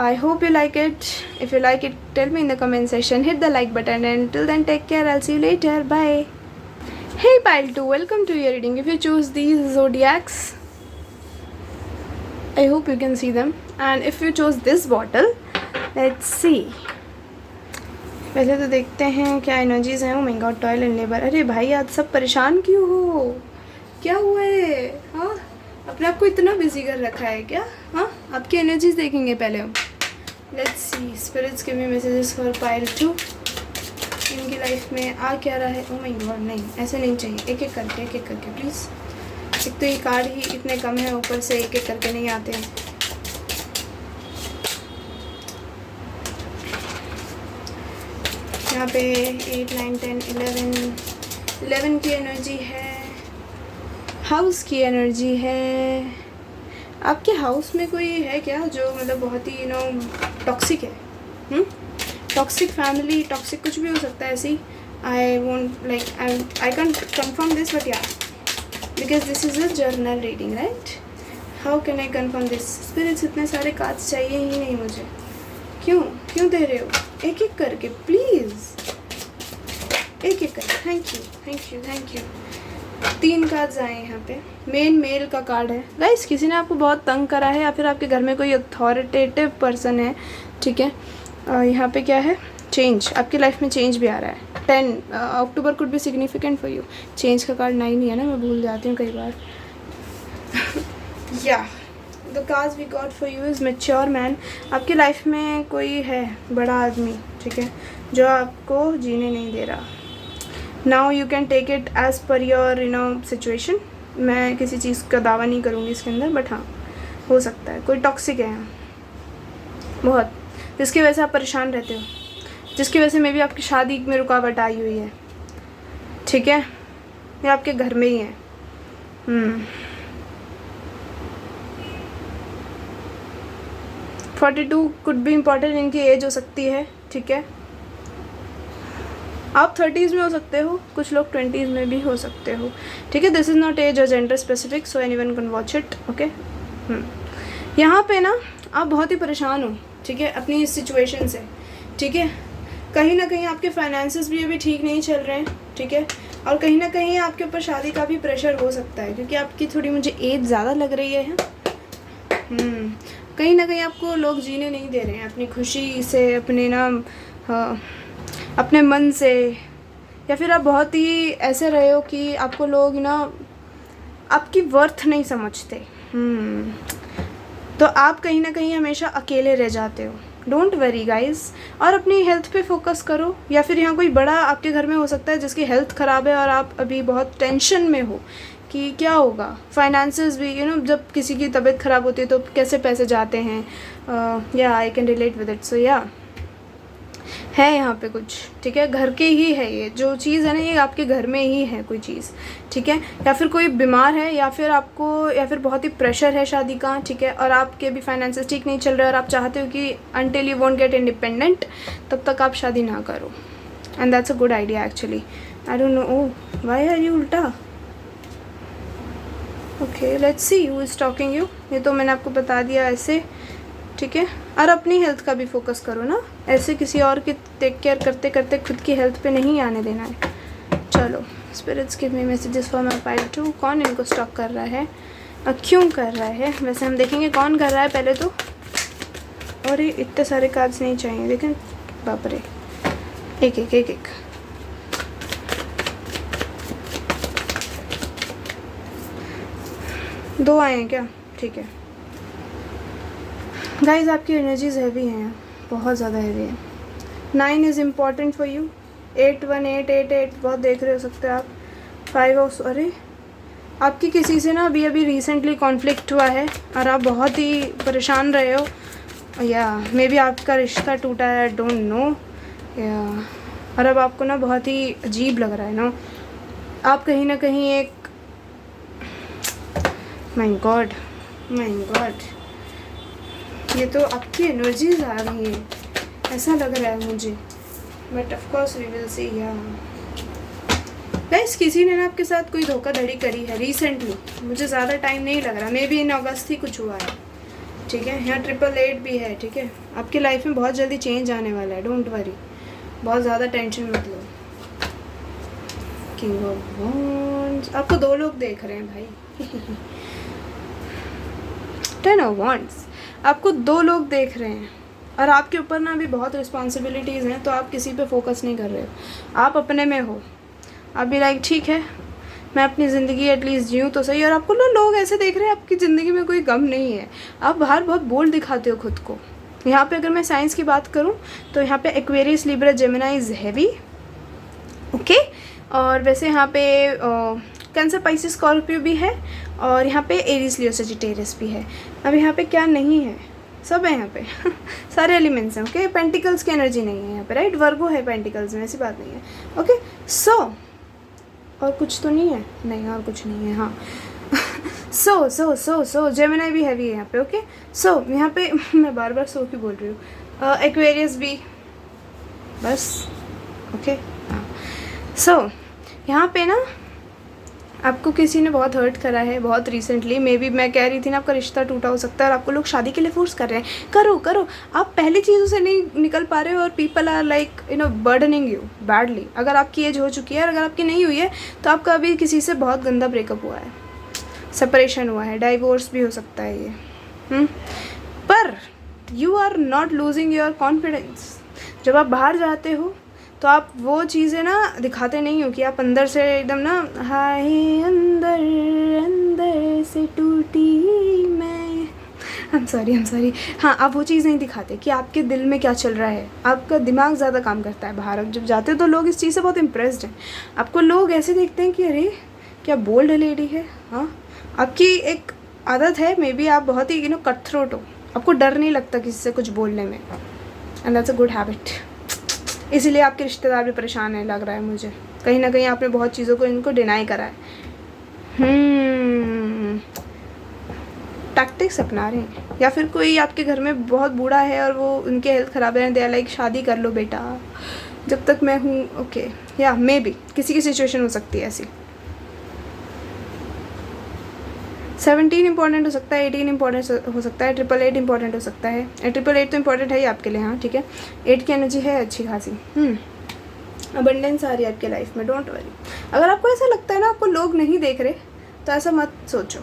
I hope you like it. If you like it, tell me in the comment section, hit the like button, and till then take care. I'll see you later, bye. Hey pile 2, welcome to your reading. If you choose these zodiacs, I hope you can see them, and if you chose this bottle, let's see. पहले तो देखते हैं क्या energies हैं। ओ my God, toil and labour. अरे भाई आज सब परेशान क्यों हो, क्या हुआ है? हाँ, अपने आप को इतना बिजी कर रखा है क्या? हाँ, आपकी एनर्जीज देखेंगे पहले हम। Let's see, spirits give me messages for pile 2। इनकी लाइफ में आ क्या रहा है? ओ माय गॉड, नहीं ऐसे नहीं चाहिए, एक एक करके प्लीज़। एक तो ये कार्ड ही इतने कम है, ऊपर से एक एक करके नहीं आते हैं। यहाँ पे 8, 9, 10, 11 की एनर्जी है, हाउस की एनर्जी है। आपके हाउस में कोई है क्या जो मतलब बहुत ही टॉक्सिक है? टॉक्सिक फैमिली, टॉक्सिक कुछ भी हो सकता है ऐसी। I won't like I can't confirm this, but या because this is a journal reading, right? How can I confirm this? Spirits, इतने सारे कार्ड्स चाहिए ही नहीं मुझे। क्यों दे रहे हो? एक एक करके प्लीज़, एक एक करके। Thank you. 3 कार्ड्स आए यहाँ पे। मेल का कार्ड है गाइस। किसी ने आपको बहुत तंग करा है या फिर आपके घर में कोई अथॉरिटेटिव पर्सन है, ठीक है। यहाँ पे क्या है? चेंज। आपकी लाइफ में चेंज भी आ रहा है। 10 October could be significant for you. Change का कार्ड 9 ही है ना, मैं भूल जाती हूँ कई बार। Yeah the cards we got for you is mature man. आपकी लाइफ में कोई है बड़ा आदमी, ठीक है, जो आपको जीने नहीं दे रहा। Now you can take it as per your situation. मैं किसी चीज़ का दावा नहीं करूँगी इसके अंदर, बट हाँ हो सकता है कोई टॉक्सिक है यहाँ बहुत, जिसकी वजह से आप परेशान रहते हो, जिसकी वजह से मे बी आपकी शादी में रुकावट आई हुई है, ठीक है, या आपके घर में ही है। 42 कुड बी इम्पॉर्टेंट, इनकी एज हो सकती है, ठीक है। आप 30s में हो सकते हो, कुछ लोग 20s में भी हो सकते हो, ठीक है। दिस इज़ नॉट एज और gender specific, so anyone can watch it, okay. यहाँ पे ना आप बहुत ही परेशान हो, ठीक है, अपनी इस सिचुएशन से, ठीक है। कहीं ना कहीं आपके फाइनेंसेस भी अभी ठीक नहीं चल रहे हैं, ठीक है। और कहीं ना कहीं आपके ऊपर शादी का भी प्रेशर हो सकता है, क्योंकि आपकी थोड़ी मुझे एज ज़्यादा लग रही है। कहीं ना कहीं आपको लोग जीने नहीं दे रहे हैं अपनी खुशी से, अपने मन से, या फिर आप बहुत ही ऐसे रहे हो कि आपको लोग आपकी वर्थ नहीं समझते। तो आप कहीं ना कहीं हमेशा अकेले रह जाते हो। डोंट वरी गाइज, और अपनी हेल्थ पे फोकस करो। या फिर यहाँ कोई बड़ा आपके घर में हो सकता है जिसकी हेल्थ ख़राब है और आप अभी बहुत टेंशन में हो कि क्या होगा। फाइनेंसेस भी जब किसी की तबीयत ख़राब होती है तो कैसे पैसे जाते हैं। Yeah I can relate with it. So yeah है यहाँ पे कुछ, ठीक है, घर के ही है ये जो चीज़ है ना, ये आपके घर में ही है कोई चीज़, ठीक है। या फिर कोई बीमार है, या फिर बहुत ही प्रेशर है शादी का, ठीक है, और आपके भी फाइनेंसेस ठीक नहीं चल रहे और आप चाहते हो कि until you won't get independent तब तक आप शादी ना करो। And that's a good idea actually. I don't know, oh why are you उल्टा। Okay let's see who is talking you. ये तो मैंने आपको बता दिया ऐसे, ठीक है। और अपनी हेल्थ का भी फोकस करो ना, ऐसे किसी और की टेक केयर करते करते खुद की हेल्थ पे नहीं आने देना है। चलो, spirits give me messages for my pile 2। कौन इनको स्टॉक कर रहा है और क्यों कर रहा है? वैसे हम देखेंगे कौन कर रहा है पहले तो। और ये इतने सारे कार्ड्स नहीं चाहिए, लेकिन बाप रे, एक एक एक एक। दो आए हैं क्या? ठीक है गाइज, आपकी एनर्जीज हैवी हैं, बहुत ज़्यादा हैवी है। 9 इज़ इम्पॉर्टेंट फॉर यू। 8 1 8 8 8 बहुत देख रहे हो सकते हो आप। 5 ऑफ, अरे आपकी किसी से ना अभी अभी रिसेंटली कॉन्फ्लिक्ट हुआ है और आप बहुत ही परेशान रहे हो, या मे बी आपका रिश्ता टूटा है, डोंट नो। या और अब आपको ना बहुत ही अजीब लग रहा है ना, आप कहीं ना कहीं एक, माय गॉड, ये तो आपकी एनर्जीज आ रही है, ऐसा लग रहा है मुझे। But of course we will see. या गाइस, किसी ने ना आपके साथ कोई धोखाधड़ी करी है रिसेंटली, मुझे ज़्यादा टाइम नहीं लग रहा, मे बी इन अगस्त ही कुछ हुआ है, ठीक है। यहाँ 888 भी है, ठीक है। आपकी लाइफ में बहुत जल्दी चेंज आने वाला है, डोंट वरी, बहुत ज़्यादा टेंशन मत लो। किंग ऑफ वॉन्ड्स, आपको 2 लोग देख रहे हैं भाई। 10 ऑफ वॉन्ड्स, आपको 2 लोग देख रहे हैं और आपके ऊपर ना अभी बहुत रिस्पॉन्सिबिलिटीज़ हैं, तो आप किसी पे फोकस नहीं कर रहे हो, आप अपने में हो। आप भी लाइक ठीक है, मैं अपनी ज़िंदगी एटलीस्ट जीऊँ तो सही। और आपको ना लोग ऐसे देख रहे हैं, आपकी ज़िंदगी में कोई गम नहीं है, आप बाहर बहुत बोल्ड दिखाते हो खुद को। यहाँ पे अगर मैं साइंस की बात करूँ तो यहाँ पे Aquarius, Libra, Gemini is heavy, okay. और वैसे यहाँ पे कैंसर, पाइसिस, स्कॉर्पियो भी है, और यहाँ पे एरीज, लियो, सजिटेरियस भी है। अब यहाँ पे क्या नहीं है? सब है यहाँ पे। सारे एलिमेंट्स हैं, ओके। पेंटिकल्स की एनर्जी नहीं है यहाँ पे, राइट। वर्गो है पेंटिकल्स में, ऐसी बात नहीं है, ओके। सो और कुछ तो नहीं है? नहीं, और कुछ नहीं है, हाँ। सो जेमिनी भी हैवी है यहाँ पे, ओके। सो यहाँ पे मैं बार बार सो क्यों बोल रही हूँ, एक्वेरियस भी, बस, ओके, हाँ। सो यहाँ पे ना आपको किसी ने बहुत हर्ट करा है बहुत रिसेंटली, मे बी मैं कह रही थी ना आपका रिश्ता टूटा हो सकता है और आपको लोग शादी के लिए फोर्स कर रहे हैं, करो करो। आप पहली चीज़ों से नहीं निकल पा रहे हो और people are like burdening you badly. अगर आपकी एज हो चुकी है और अगर आपकी नहीं हुई है तो आपका अभी किसी से बहुत गंदा ब्रेकअप हुआ है, सेपरेशन हुआ है, डाइवोर्स भी हो सकता है ये। पर you are not losing your confidence. जब आप बाहर जाते हो तो आप वो चीज़ें ना दिखाते नहीं हो कि आप अंदर से एकदम ना, हाय अंदर अंदर से टूटी मैं, आई एम सॉरी, हाँ, आप वो चीज़ नहीं दिखाते कि आपके दिल में क्या चल रहा है। आपका दिमाग ज़्यादा काम करता है बाहर। अब जब जाते हो तो लोग इस चीज़ से बहुत इम्प्रेस्ड हैं। आपको लोग ऐसे देखते हैं कि अरे क्या बोल्ड लेडी है। हाँ, आपकी एक आदत है, मे बी आप बहुत ही कट थ्रोट हो, आपको डर नहीं लगता किसी से कुछ बोलने में, and that's a good habit. इसीलिए आपके रिश्तेदार भी परेशान है, लग रहा है मुझे। कहीं ना कहीं आपने बहुत चीज़ों को इनको डिनाई करा है। टैक्टिक्स अपना रहे हैं, या फिर कोई आपके घर में बहुत बूढ़ा है और वो उनके हेल्थ ख़राब है, दे आर लाइक शादी कर लो बेटा जब तक मैं हूँ, ओके। या मे बी किसी की सिचुएशन हो सकती है ऐसी। 17 इंपॉर्टेंट हो सकता है, 18 इंपॉर्टेंट हो सकता है, 888 इंपॉर्टेंट हो सकता है। 888 तो इंपॉर्टेंट है ही आपके लिए, हाँ ठीक है। 8 की एनर्जी है अच्छी खासी। अबंडेंस आ रही है आपके लाइफ में, डोंट वरी। अगर आपको ऐसा लगता है ना आपको लोग नहीं देख रहे, तो ऐसा मत सोचो,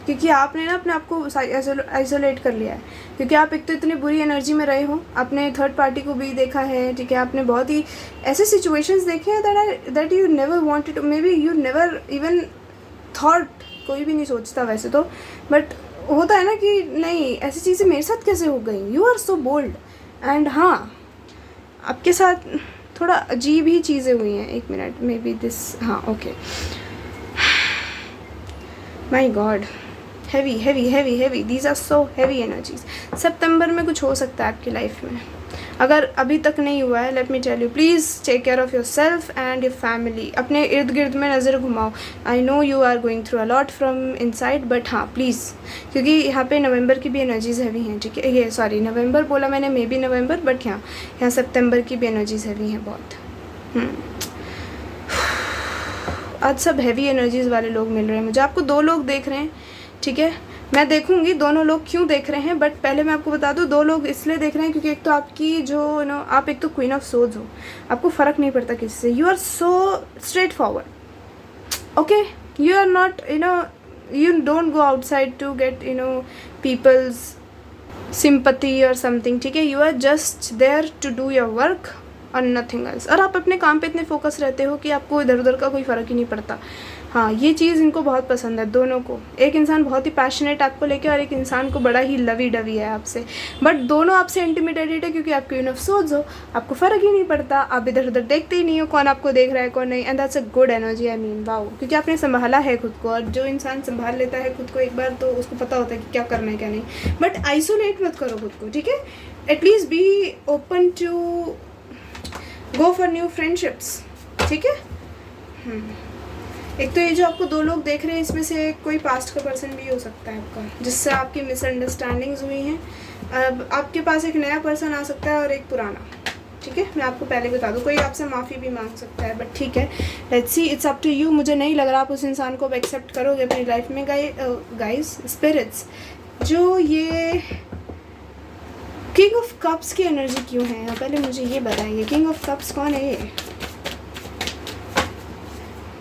क्योंकि आपने ना अपने आप को आइसोलेट कर लिया है। क्योंकि आप एक तो इतनी बुरी एनर्जी में रहे हो, आपने थर्ड पार्टी को भी देखा है, ठीक है। आपने बहुत ही ऐसे सिचुएशंस देखे हैं that you never wanted, may be you never even thought, कोई भी नहीं सोचता वैसे तो, बट होता है ना कि नहीं ऐसी चीज़ें मेरे साथ कैसे हो गई, you are so bold. And हाँ, आपके साथ थोड़ा अजीब ही चीज़ें हुई हैं। एक मिनट, मे बी दिस, हाँ okay, my God, heavy heavy heavy heavy, these are so heavy energies. सितंबर में कुछ हो सकता है आपकी लाइफ में, अगर अभी तक नहीं हुआ है, let me tell you, please take care of yourself and your family. अपने इर्द गिर्द में नज़र घुमाओ। I know you are going through a lot from inside, but हाँ प्लीज़, क्योंकि यहाँ पे नवंबर की भी एनर्जीज़ हैवी हैं, ठीक है, ये सॉरी नवंबर बोला मैंने, मे बी नवंबर, बट यहाँ सितंबर की भी एनर्जीज़ हैवी हैं बहुत। आज सब हैवी एनर्जीज़ वाले लोग मिल रहे हैं मुझे। आपको 2 लोग देख रहे हैं, ठीक है, मैं देखूंगी दोनों लोग क्यों देख रहे हैं, बट पहले मैं आपको बता दूं 2 लोग इसलिए देख रहे हैं क्योंकि एक तो आपकी जो आप एक तो क्वीन ऑफ सोर्ड्स हो, आपको फ़र्क नहीं पड़ता किससे, you are so straightforward, okay, you are not you don't go outside to get people's sympathy और समथिंग, ठीक है, you are just there to do your work और नथिंग एल्स। और आप अपने काम पे इतने फोकस रहते हो कि आपको इधर उधर का कोई फ़र्क ही नहीं पड़ता। हाँ, ये चीज़ इनको बहुत पसंद है दोनों को। एक इंसान बहुत ही पैशनेट आपको लेके और एक इंसान को बड़ा ही लवी डवी है आपसे, बट दोनों आपसे इंटिमिडेटेड है क्योंकि आप क्वीन ऑफ सोर्ड्स हो, आपको फ़र्क ही नहीं पड़ता, आप इधर उधर देखते ही नहीं हो कौन आपको देख रहा है कौन नहीं। And that's a good energy, I mean wow, क्योंकि आपने संभाला है खुद को, और जो इंसान संभाल लेता है खुद को एक बार तो उसको पता होता है कि क्या करना है क्या नहीं। बट आइसोलेट मत करो खुद को, ठीक है, at least be open to go for new friendships, ठीक है। एक तो ये जो आपको 2 लोग देख रहे हैं, इसमें से कोई पास्ट का पर्सन भी हो सकता है आपका, जिससे आपकी मिसअंडरस्टैंडिंग्स हुई हैं। अब आपके पास एक नया पर्सन आ सकता है और एक पुराना, ठीक है, मैं आपको पहले बता दूँ, कोई आपसे माफ़ी भी मांग सकता है, बट ठीक है, let's see, it's up to you. मुझे नहीं लग रहा आप उस इंसान को अब एक्सेप्ट करोगे अपनी लाइफ में। गाइस स्पिरिट्स, जो ये किंग ऑफ कप्स की एनर्जी क्यों है, पहले मुझे ये बताइए, किंग ऑफ कप्स कौन है ये?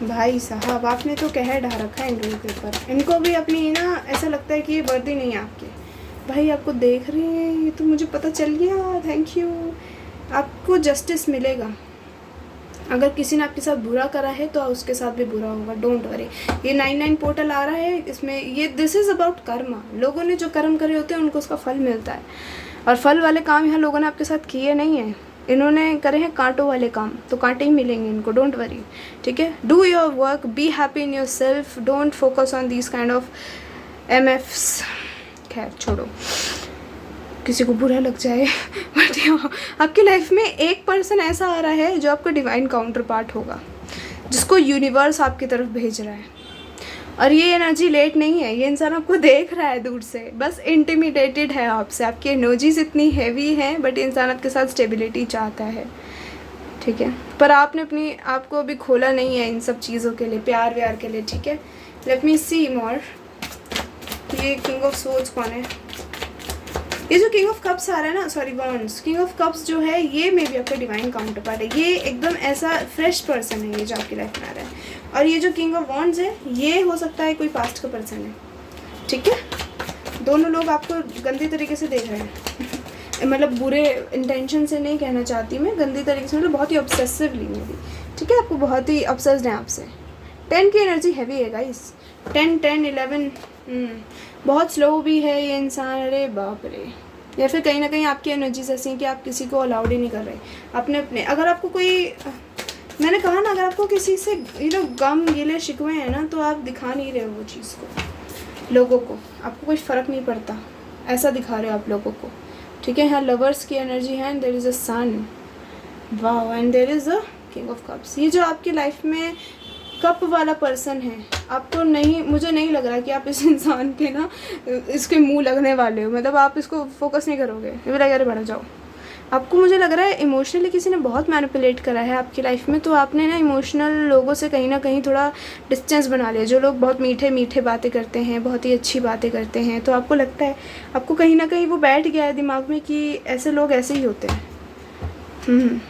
भाई साहब, आपने तो कहर ढा रखा है इन लोगों के ऊपर। इनको भी अपनी ऐसा लगता है कि ये वर्दी नहीं है आपके। भाई आपको देख रहे हैं, ये तो मुझे पता चल गया, थैंक यू। आपको जस्टिस मिलेगा। अगर किसी ने आपके साथ बुरा करा है तो उसके साथ भी बुरा होगा, डोंट वरी। ये 99 पोर्टल आ रहा है, इसमें ये दिस इज़ अबाउट कर्मा। लोगों ने जो कर्म करे होते हैं उनको उसका फल मिलता है, और फल वाले काम यहाँ लोगों ने आपके साथ किए नहीं हैं, इन्होंने करे हैं कांटों वाले काम, तो कांटे ही मिलेंगे इनको, डोंट वरी, ठीक है। Do your work, be happy in your self, don't focus on this kind of MFs। खैर छोड़ो, किसी को बुरा लग जाए बट यहाँ आपकी लाइफ में एक पर्सन ऐसा आ रहा है जो आपका डिवाइन काउंटर पार्ट होगा, जिसको यूनिवर्स आपकी तरफ भेज रहा है। और ये एनर्जी लेट नहीं है, ये इंसान आपको देख रहा है दूर से, बस इंटिमिडेटेड है आपसे, आपकी एनर्जीज इतनी हैवी हैं, बट इंसान आपके साथ स्टेबिलिटी चाहता है, ठीक है, पर आपने अपनी आपको अभी खोला नहीं है इन सब चीज़ों के लिए, प्यार व्यार के लिए, ठीक है। लेट मी सी मोर, ये किंग ऑफ सोर्ड्स कौन है? ये जो किंग ऑफ कप्स आ रहा है ना, sorry wands, king of cups जो है ये मे बी आपका डिवाइन काउंटर पार्ट है। ये एकदम ऐसा फ्रेश पर्सन है ये जो आपकी लाइफ में आ रहा है। और ये जो किंग ऑफ वॉन्ड्स है ये हो सकता है कोई पास्ट का पर्सन है, ठीक है। दोनों लोग आपको गंदे तरीके से देख रहे हैं मतलब बुरे इंटेंशन से नहीं कहना चाहती मैं, गंदी तरीके से, मतलब बहुत ही ऑब्सेसिवली में भी, ठीक है, आपको बहुत ही ऑब्सेस्ड हैं आपसे। 10 की एनर्जी हैवी है गाइस, 10 11 बहुत स्लो भी है ये इंसान, अरे बाप रे। या फिर कहीं ना कहीं आपकी एनर्जीज ऐसी हैं कि आप किसी को अलाउड ही नहीं कर रहे अपने। अगर आपको कोई, मैंने कहा ना, अगर आपको किसी से गम गिले शिकवे हैं ना, तो आप दिखा नहीं रहे हो वो चीज़ को लोगों को, आपको कोई फ़र्क नहीं पड़ता, ऐसा दिखा रहे हो आप लोगों को, ठीक है। यहाँ लवर्स की एनर्जी है, and there is a sun, wow, and there is a king of cups. ये जो आपकी लाइफ में कप वाला पर्सन है, आपको नहीं, मुझे नहीं लग रहा कि आप इस इंसान के इसके मुंह लगने वाले हो, मतलब आप इसको फोकस नहीं करोगे, ये लगा अरे बढ़ जाओ। आपको मुझे लग रहा है इमोशनली किसी ने बहुत मैनिपुलेट करा है आपकी लाइफ में, तो आपने इमोशनल लोगों से कहीं ना कहीं थोड़ा डिस्टेंस बना लिया। जो लोग बहुत मीठे मीठे बातें करते हैं, बहुत ही अच्छी बातें करते हैं, तो आपको लगता है, आपको कहीं ना कहीं वो बैठ गया है दिमाग में कि ऐसे लोग ऐसे ही होते हैं।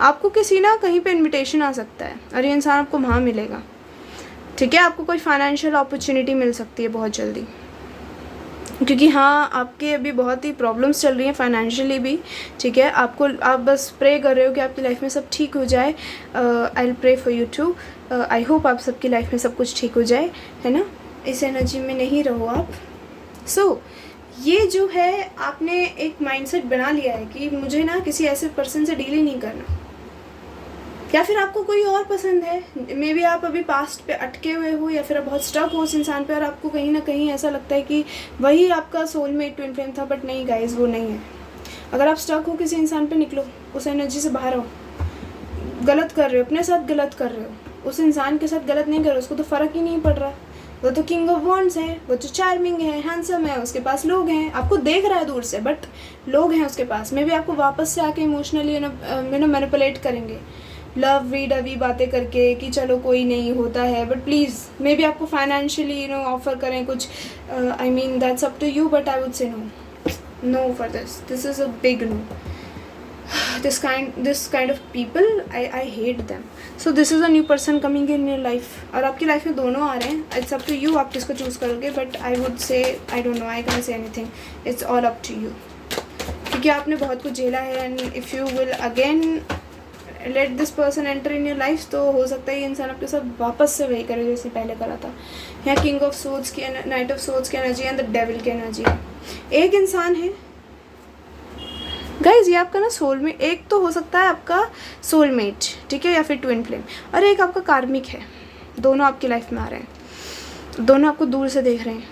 आपको किसी कहीं पे इनविटेशन आ सकता है और ये इंसान आपको वहाँ मिलेगा, ठीक है। आपको कोई फाइनेंशियल अपॉर्चुनिटी मिल सकती है बहुत जल्दी, क्योंकि हाँ आपके अभी बहुत ही प्रॉब्लम्स चल रही हैं फाइनेंशियली भी, ठीक है। आप बस प्रे कर रहे हो कि आपकी लाइफ में सब ठीक हो जाए। I will pray for you too, I hope आप सबकी लाइफ में सब कुछ ठीक हो जाए, है ना। इस एनर्जी में नहीं रहो आप, सो ये जो है आपने एक माइंडसेट बना लिया है कि मुझे ना किसी ऐसे पर्सन से डील ही नहीं करना, या फिर आपको कोई और पसंद है, मे बी आप अभी पास्ट पे अटके हुए हो या फिर आप बहुत स्टक हो उस इंसान पे और आपको कहीं ना कहीं ऐसा लगता है कि वही आपका सोलमेट ट्विन फ्लेम था, बट नहीं गाइस, वो नहीं है। अगर आप स्टक हो किसी इंसान पे, निकलो उस एनर्जी से बाहर आओ। गलत कर रहे हो, अपने साथ गलत कर रहे हो, उस इंसान के साथ गलत नहीं कर रहे हो, उसको तो फ़र्क ही नहीं पड़ रहा। वो तो किंग ऑफ वॉन्ड्स है, वो तो चार्मिंग है, हैंडसम है, उसके पास लोग हैं, आपको देख रहा है दूर से, बट लोग हैं उसके पास। मे बी आपको वापस से आके इमोशनली मैनिपुलेट करेंगे, लव वी डवी बातें करके कि चलो कोई नहीं होता है, बट प्लीज़ मे बी आपको फाइनेंशियली ऑफर करें कुछ, I mean that's up to you, but I would say no for this is a big no. this kind of people, I hate them. So this is a new person coming in your life, और आपकी life में दोनों आ रहे हैं। It's up to you, आप किसको choose करोगे, but I would say I don't know, I can't say anything, it's all up to you, क्योंकि आपने बहुत कुछ झेला है। And if you will again let this person enter in your life, तो हो सकता है ये इंसान आपके साथ वापस से वही करे जैसे पहले करा था। यहाँ किंग ऑफ सोर्ड्स की, नाइट ऑफ सोर्ड्स की एनर्जी एंड द डेविल की एनर्जी है। एक इंसान है गाइज, ये आपका ना सोलमेट, एक तो हो सकता है आपका सोलमेट, ठीक है, या फिर ट्विन फ्लेम, और एक आपका कार्मिक है। दोनों आपकी लाइफ में आ रहे हैं, दोनों आपको दूर से देख रहे हैं।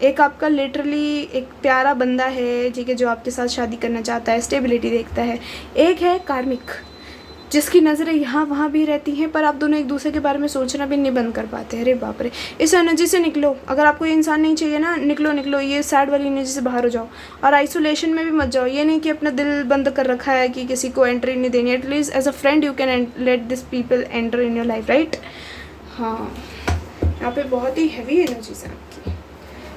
एक आपका लिटरली एक प्यारा बंदा है, ठीक है, जो आपके साथ शादी करना चाहता है, स्टेबिलिटी देखता है। एक है कार्मिक, जिसकी नज़रें यहाँ वहाँ भी रहती हैं, पर आप दोनों एक दूसरे के बारे में सोचना भी नहीं बंद कर पाते। अरे बाप रे, इस एनर्जी से निकलो। अगर आपको ये इंसान नहीं चाहिए ना, निकलो, ये सैड वाली एनर्जी से बाहर हो जाओ, और आइसोलेशन में भी मत जाओ। ये नहीं कि अपना दिल बंद कर रखा है कि किसी को एंट्री नहीं देनी। At least as a friend you can let this people enter in your life, right. हाँ, यहाँ पे बहुत ही हैवी एनर्जीज है आपकी।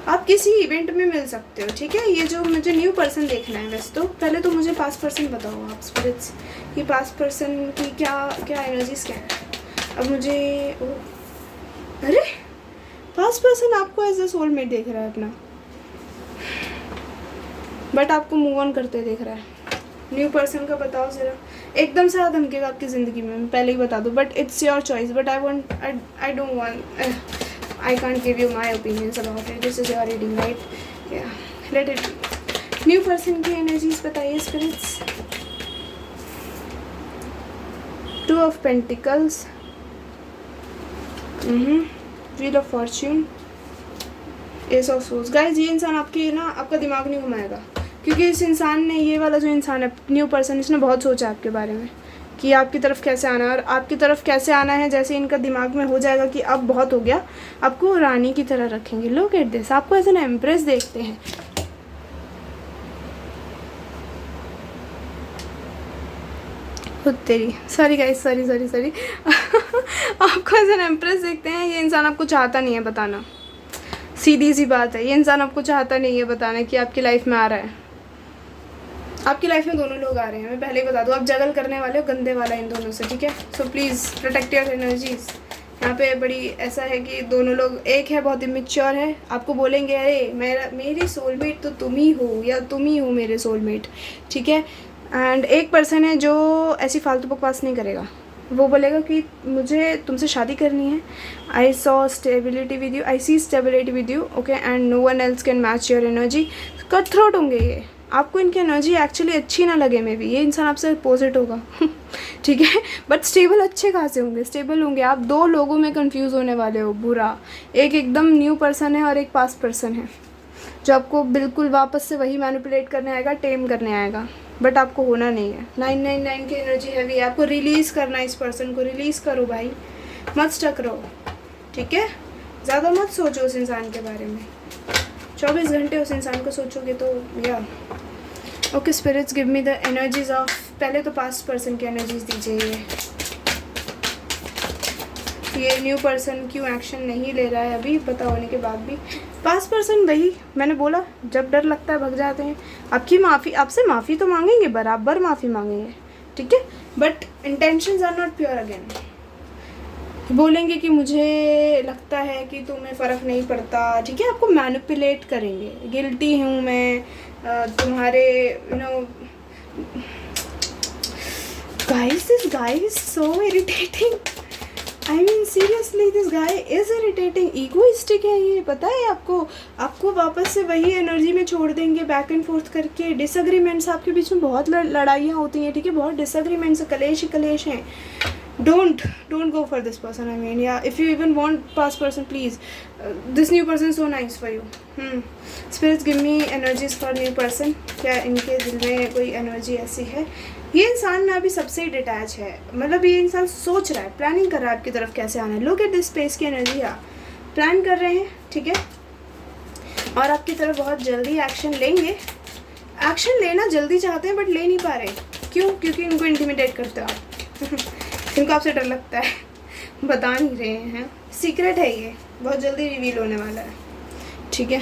आप किसी इवेंट में मिल सकते हो, ठीक है। ये जो मुझे न्यू पर्सन देखना है, वैसे तो पहले तो मुझे पास्ट पर्सन बताओ आप स्पिरिट्स, ये पास्ट पर्सन की क्या एनर्जीज क्या है। अब मुझे अरे पास्ट पर्सन आपको एज अ सोलमेट देख रहा है अपना, बट आपको मूव ऑन करते देख रहा है। न्यू पर्सन का बताओ ज़रा, एकदम से हाथ धमकेगा आपकी ज़िंदगी में, मैं पहले ही बता दूँ, but it's your choice. But I don't want, I can't give you my opinions about it. This is your reading, right? Yeah, let it be. New person की energies बताइए spirits. Two of Pentacles. Wheel of Fortune. Ace of Swords. Guys, ये इंसान आपका दिमाग नहीं घुमाएगा, क्योंकि इस इंसान ने, ये वाला जो इंसान है न्यू पर्सन, इसने बहुत सोचा आपके बारे में कि आपकी तरफ कैसे आना है, और आपकी तरफ कैसे आना है। जैसे इनका दिमाग में हो जाएगा कि अब बहुत हो गया, आपको रानी की तरह रखेंगे। लुक एट दिस, आपको ऐसे ना एम्प्रेस देखते हैं। खुद तेरी, सॉरी गाइस, सॉरी आपको ऐसे ना एम्प्रेस देखते हैं। ये इंसान आपको चाहता नहीं है बताना, सीधी सी बात है। ये इंसान आपको चाहता नहीं है बताना कि आपकी लाइफ में आ रहा है। आपकी लाइफ में दोनों लोग आ रहे हैं, मैं पहले ही बता दूँ। आप जगल करने वाले हो, गंदे वाला इन दोनों से, ठीक है। So please protect your energies. यहाँ पे बड़ी ऐसा है कि दोनों लोग, एक है बहुत इमेच्योर है, आपको बोलेंगे अरे मेरी सोलमेट तो तुम ही हो, या तुम ही हो मेरे सोलमेट, ठीक है। एंड एक पर्सन है जो ऐसी फालतू बकवास नहीं करेगा, वो बोलेगा कि मुझे तुमसे शादी करनी है, I see stability with you, okay, and no one else can match your energy. Cut throat होंगे ये, आपको इनकी एनर्जी एक्चुअली अच्छी ना लगे, मे बी ये इंसान आपसे अपोजिट होगा ठीक है, बट स्टेबल अच्छे खासे होंगे, स्टेबल होंगे। आप दो लोगों में कंफ्यूज होने वाले हो बुरा, एक एकदम न्यू पर्सन है और एक पास्ट पर्सन है, जो आपको बिल्कुल वापस से वही मैनिपुलेट करने आएगा, टेम करने आएगा, बट आपको होना नहीं है। 999 की एनर्जी हैवी है, आपको रिलीज़ करना है इस पर्सन को। रिलीज़ करो भाई, मत स्टक रहो, ठीक है। ज़्यादा मत सोचो उस इंसान के बारे में, 24 घंटे उस इंसान को सोचोगे तो या okay. Spirits give me the energies of, पहले तो पास्ट पर्सन की एनर्जीज दीजिए। ये न्यू पर्सन क्यों एक्शन नहीं ले रहा है अभी पता होने के बाद भी। पास्ट पर्सन वही मैंने बोला, जब डर लगता है भग जाते हैं। आपसे माफ़ी तो मांगेंगे, बराबर माफ़ी मांगेंगे, ठीक है, but intentions are not pure. Again बोलेंगे कि मुझे लगता है कि तुम्हें फ़र्क नहीं पड़ता, ठीक है, आपको मैनिपुलेट करेंगे। गिल्टी हूँ मैं तुम्हारे, you know guys, this guy is so irritating. I mean seriously this guy is irritating, egoistic है ये, पता है आपको वापस से वही एनर्जी में छोड़ देंगे, बैक एंड फोर्थ करके। डिसएग्रीमेंट्स आपके बीच में बहुत लड़ाइयाँ होती हैं, ठीक है, बहुत डिसएग्रीमेंट्स, कलेश ही कलेश हैं। don't go for this person. I mean, yeah, if you even want past person, please, this new person is so nice for you. Spirits give me energies for new person. क्या इनके दिल में कोई energy ऐसी है? ये इंसान ना अभी सबसे डिटैच है, मतलब ये इंसान सोच रहा है, प्लानिंग कर रहा है आपकी तरफ कैसे आना है। लुक एट दिस स्पेस की एनर्जी, प्लान कर रहे हैं, ठीक है, और आपकी तरफ बहुत जल्दी एक्शन लेंगे। एक्शन लेना जल्दी चाहते हैं बट ले नहीं पा रहे, क्यों? क्योंकि इनको इंटिमिडेट करते हो आप इनको आपसे डर लगता है, बता नहीं रहे हैं, सीक्रेट है ये, बहुत जल्दी रिवील होने वाला है, ठीक है।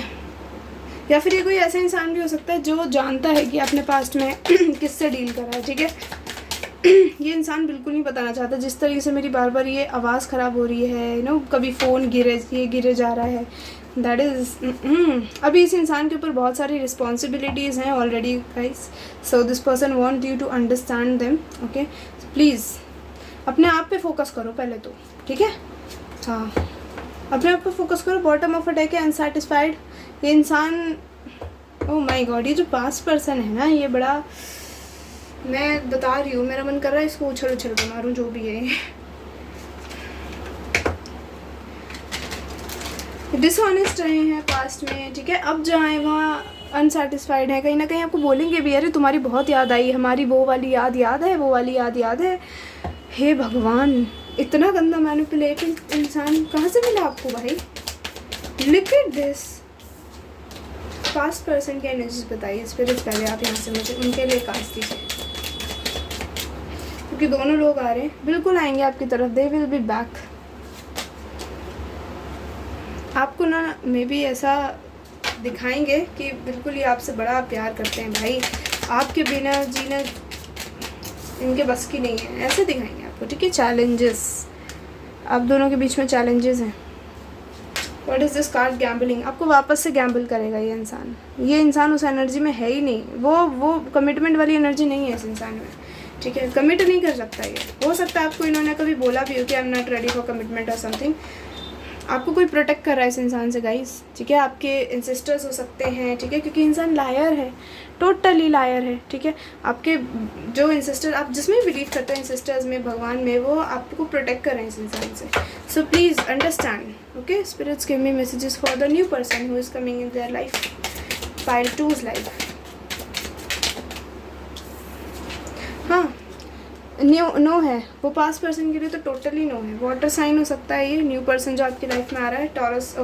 या फिर ये कोई ऐसा इंसान भी हो सकता है जो जानता है कि आपने पास्ट में किससे डील करा है, ठीक है। ये इंसान बिल्कुल नहीं बताना चाहता। जिस तरीके से मेरी बार बार ये आवाज़ ख़राब हो रही है, यू नो, कभी फ़ोन गिरे जा रहा है, दैट इज़ अभी इस इंसान के ऊपर बहुत सारी रिस्पॉन्सिबिलिटीज़ हैं already guys. So this person want you to understand them, okay. Please अपने आप पे फोकस करो पहले तो, ठीक है, हाँ, अपने आप पे फोकस करो। बॉटम ऑफ अ डेक है अनसेटिस्फाइड ये इंसान। ओह माय गॉड, ये जो पास्ट पर्सन है ना, ये बड़ा, मैं बता रही हूँ, मेरा मन कर रहा है इसको उछल के मारूँ, जो भी है। डिसऑनेस्ट रहे हैं पास्ट में, ठीक है, अब जहाँ वहाँ अनसेटिस्फाइड है, कहीं ना कहीं आपको बोलेंगे भी, अरे तुम्हारी बहुत याद आई, हमारी वो वाली याद है, वो वाली याद है। हे भगवान, इतना गंदा मैनिपुलेटिंग इंसान कहाँ से मिला आपको भाई? Look at this. Past person की एनर्जीज बताइए स्पिरिट, पहले आप यहाँ से मुझे उनके लिए कास्ट दीजिए, क्योंकि दोनों लोग आ रहे हैं, बिल्कुल आएंगे आपकी तरफ, दे विल बी बैक। आपको ना मे बी ऐसा दिखाएंगे कि बिल्कुल ये आपसे बड़ा प्यार करते हैं भाई, आपके बिना जीना इनके बस की नहीं है, ऐसे दिखाएंगे आपको, ठीक है। चैलेंजेस, आप दोनों के बीच में चैलेंजेस हैं। What is this card? Gambling. आपको वापस से गैम्बल करेगा ये इंसान। ये इंसान उस एनर्जी में है ही नहीं, वो कमिटमेंट वाली एनर्जी नहीं है इस इंसान में, ठीक है, कमिट नहीं कर सकता ये। हो सकता है आपको इन्होंने कभी बोला भी हो कि I am not ready for commitment और समथिंग। आपको कोई प्रोटेक्ट कर रहा है इस इंसान से गाइस, ठीक है, आपके इंसिस्टर्स हो सकते हैं, ठीक है, क्योंकि इंसान लायर है, टोटली लायर है, ठीक है। आपके जो इंसिस्टर, आप जिसमें बिलीव करते हैं, इंसिस्टर्स में, भगवान में, वो आपको प्रोटेक्ट कर रहे हैं इस इंसान से। So please understand, okay. Spirits give me messages for the new person who is coming in their life, pile 2's life. हाँ, नो है वो पास्ट पर्सन के लिए, तो टोटली नो है। वाटर साइन हो सकता है ये न्यू पर्सन जो आपकी लाइफ में आ रहा है, taurus,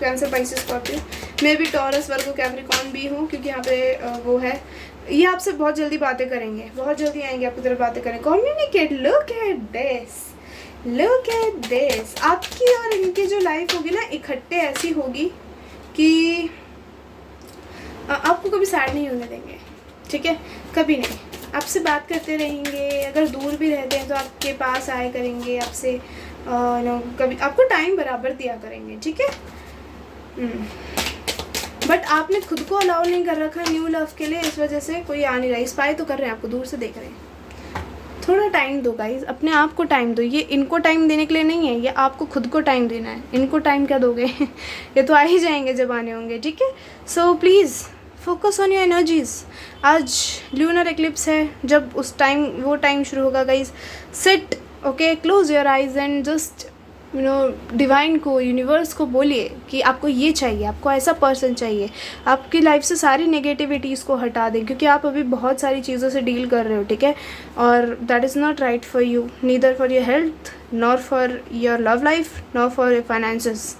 cancer, Pisces, Scorpio, may be taurus, Virgo, Capricorn भी हो, क्योंकि यहाँ पे वो है। ये आपसे बहुत जल्दी बातें करेंगे, बहुत जल्दी आएंगे आपकी तरफ बातें करेंगे, communicate. Look at this, look at this. आपकी और इनकी जो लाइफ होगी ना, इकट्ठे ऐसी होगी कि आपको कभी सैड नहीं होने देंगे, ठीक है, कभी नहीं। आपसे बात करते रहेंगे, अगर दूर भी रहते हैं तो आपके पास आए करेंगे, आपसे कभी आपको टाइम बराबर दिया करेंगे, ठीक है। बट आपने खुद को अलाउ नहीं कर रखा न्यू लव के लिए, इस वजह से कोई आ नहीं रहा। स्पाई तो कर रहे हैं, आपको दूर से देख रहे हैं। थोड़ा टाइम दो गाइज, अपने आप को टाइम दो। ये इनको टाइम देने के लिए नहीं है, ये आपको खुद को टाइम देना है। इनको टाइम क्या दोगे? ये तो आ ही जाएंगे जब आने होंगे, ठीक है। So please focus on your energies. आज ल्यूनर एक्लिप्स है, जब उस टाइम वो टाइम शुरू होगा guys, sit, okay, close your eyes and just divine को, यूनिवर्स को बोलिए कि आपको ये चाहिए, आपको ऐसा पर्सन चाहिए। आपकी लाइफ से सारी नेगेटिविटीज़ को हटा दें, क्योंकि आप अभी बहुत सारी चीज़ों से डील कर रहे हो, ठीक है, और that is not right for you, neither for your health, nor for your love life, nor for your finances.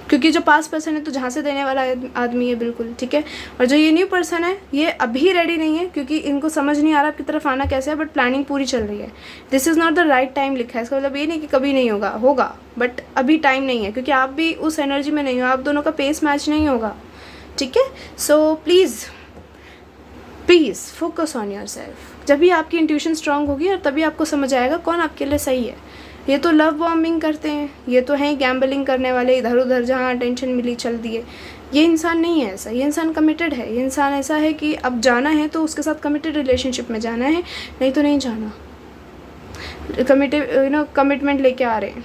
क्योंकि जो पास्ट पर्सन है तो जहाँ से देने वाला आदमी है, बिल्कुल, ठीक है। और जो ये न्यू पर्सन है, ये अभी रेडी नहीं है, क्योंकि इनको समझ नहीं आ रहा आपकी तरफ आना कैसे है, बट प्लानिंग पूरी चल रही है। This is not the right time लिखा है, इसका मतलब ये नहीं कि कभी नहीं होगा, होगा, बट अभी टाइम नहीं है, क्योंकि आप भी उस एनर्जी में नहीं हो, आप दोनों का पेस मैच नहीं होगा, ठीक है। So please focus on your self. जब भी आपकी इंट्यूशन स्ट्रांग होगी और तभी आपको समझ आएगा कौन आपके लिए सही है। ये तो लव बॉम्बिंग करते हैं, ये तो हैं गैम्बलिंग करने वाले, इधर उधर जहाँ अटेंशन मिली चल दिए। ये इंसान नहीं है ऐसा, ये इंसान कमिटेड है। ये इंसान ऐसा है कि अब जाना है तो उसके साथ कमिटेड रिलेशनशिप में जाना है, नहीं तो नहीं जाना। कमिटमेंट लेके आ रहे हैं।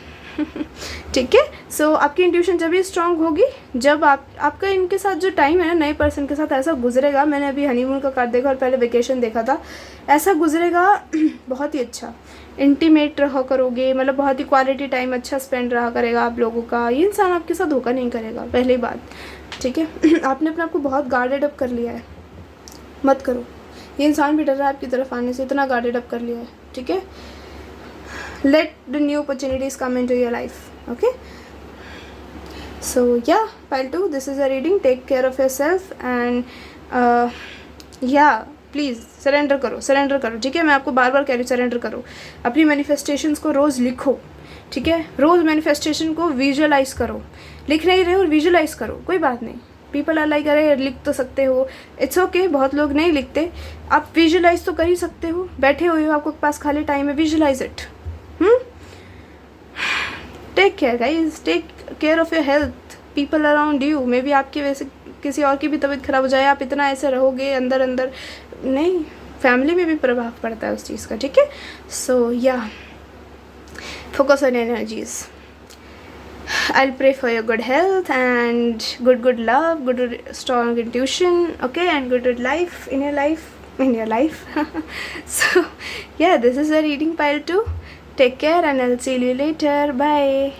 ठीक है, सो आपकी इंट्यूशन जब भी स्ट्रांग होगी जब आपका इनके साथ जो टाइम है ना, नए पर्सन के साथ ऐसा गुजरेगा। मैंने अभी हनीमून का कार्ड देखा और पहले वेकेशन देखा था, ऐसा गुजरेगा बहुत ही अच्छा, इंटीमेट रहा करोगे, मतलब बहुत ही क्वालिटी टाइम अच्छा स्पेंड रहा करेगा आप लोगों का। ये इंसान आपके साथ धोखा नहीं करेगा, पहली बात। ठीक है, आपने अपने आप को बहुत गार्डेड अप कर लिया है, मत करो। ये इंसान भी डर रहा है आपकी तरफ आने से, इतना गार्डेड अप कर लिया है। ठीक है, let the new opportunities come into your life. Okay, so yeah, pile 2, this is a reading. Take care of yourself and yeah, please surrender करो। ठीक है, मैं आपको बार बार कह रही हूँ सरेंडर करो। अपनी मैनिफेस्टेशंस को रोज़ लिखो। ठीक है, रोज़ मैनिफेस्टेशन को विजुअलाइज करो। लिख नहीं रहे हो, विजुअलाइज करो, कोई बात नहीं। पीपल आर लाइक अरे लिख तो सकते हो, इट्स ओके, बहुत लोग नहीं लिखते, आप विजुअलाइज तो कर ही सकते हो। बैठे हुए हो, आपके पास खाली टाइम है, visualise it. Take care guys, take care of your health. People around you, may be आपकी वजह से किसी और की भी तबीयत खराब हो जाए, आप इतना ऐसे रहोगे अंदर अंदर, नहीं, फैमिली में भी प्रभाव पड़ता है उस चीज़ का। ठीक है, सो या focus on energies. I'll pray for your good health and good love, good strong intuition, okay, and good life in your life. So yeah, this is a reading pile 2. Take care and I'll see you later. Bye.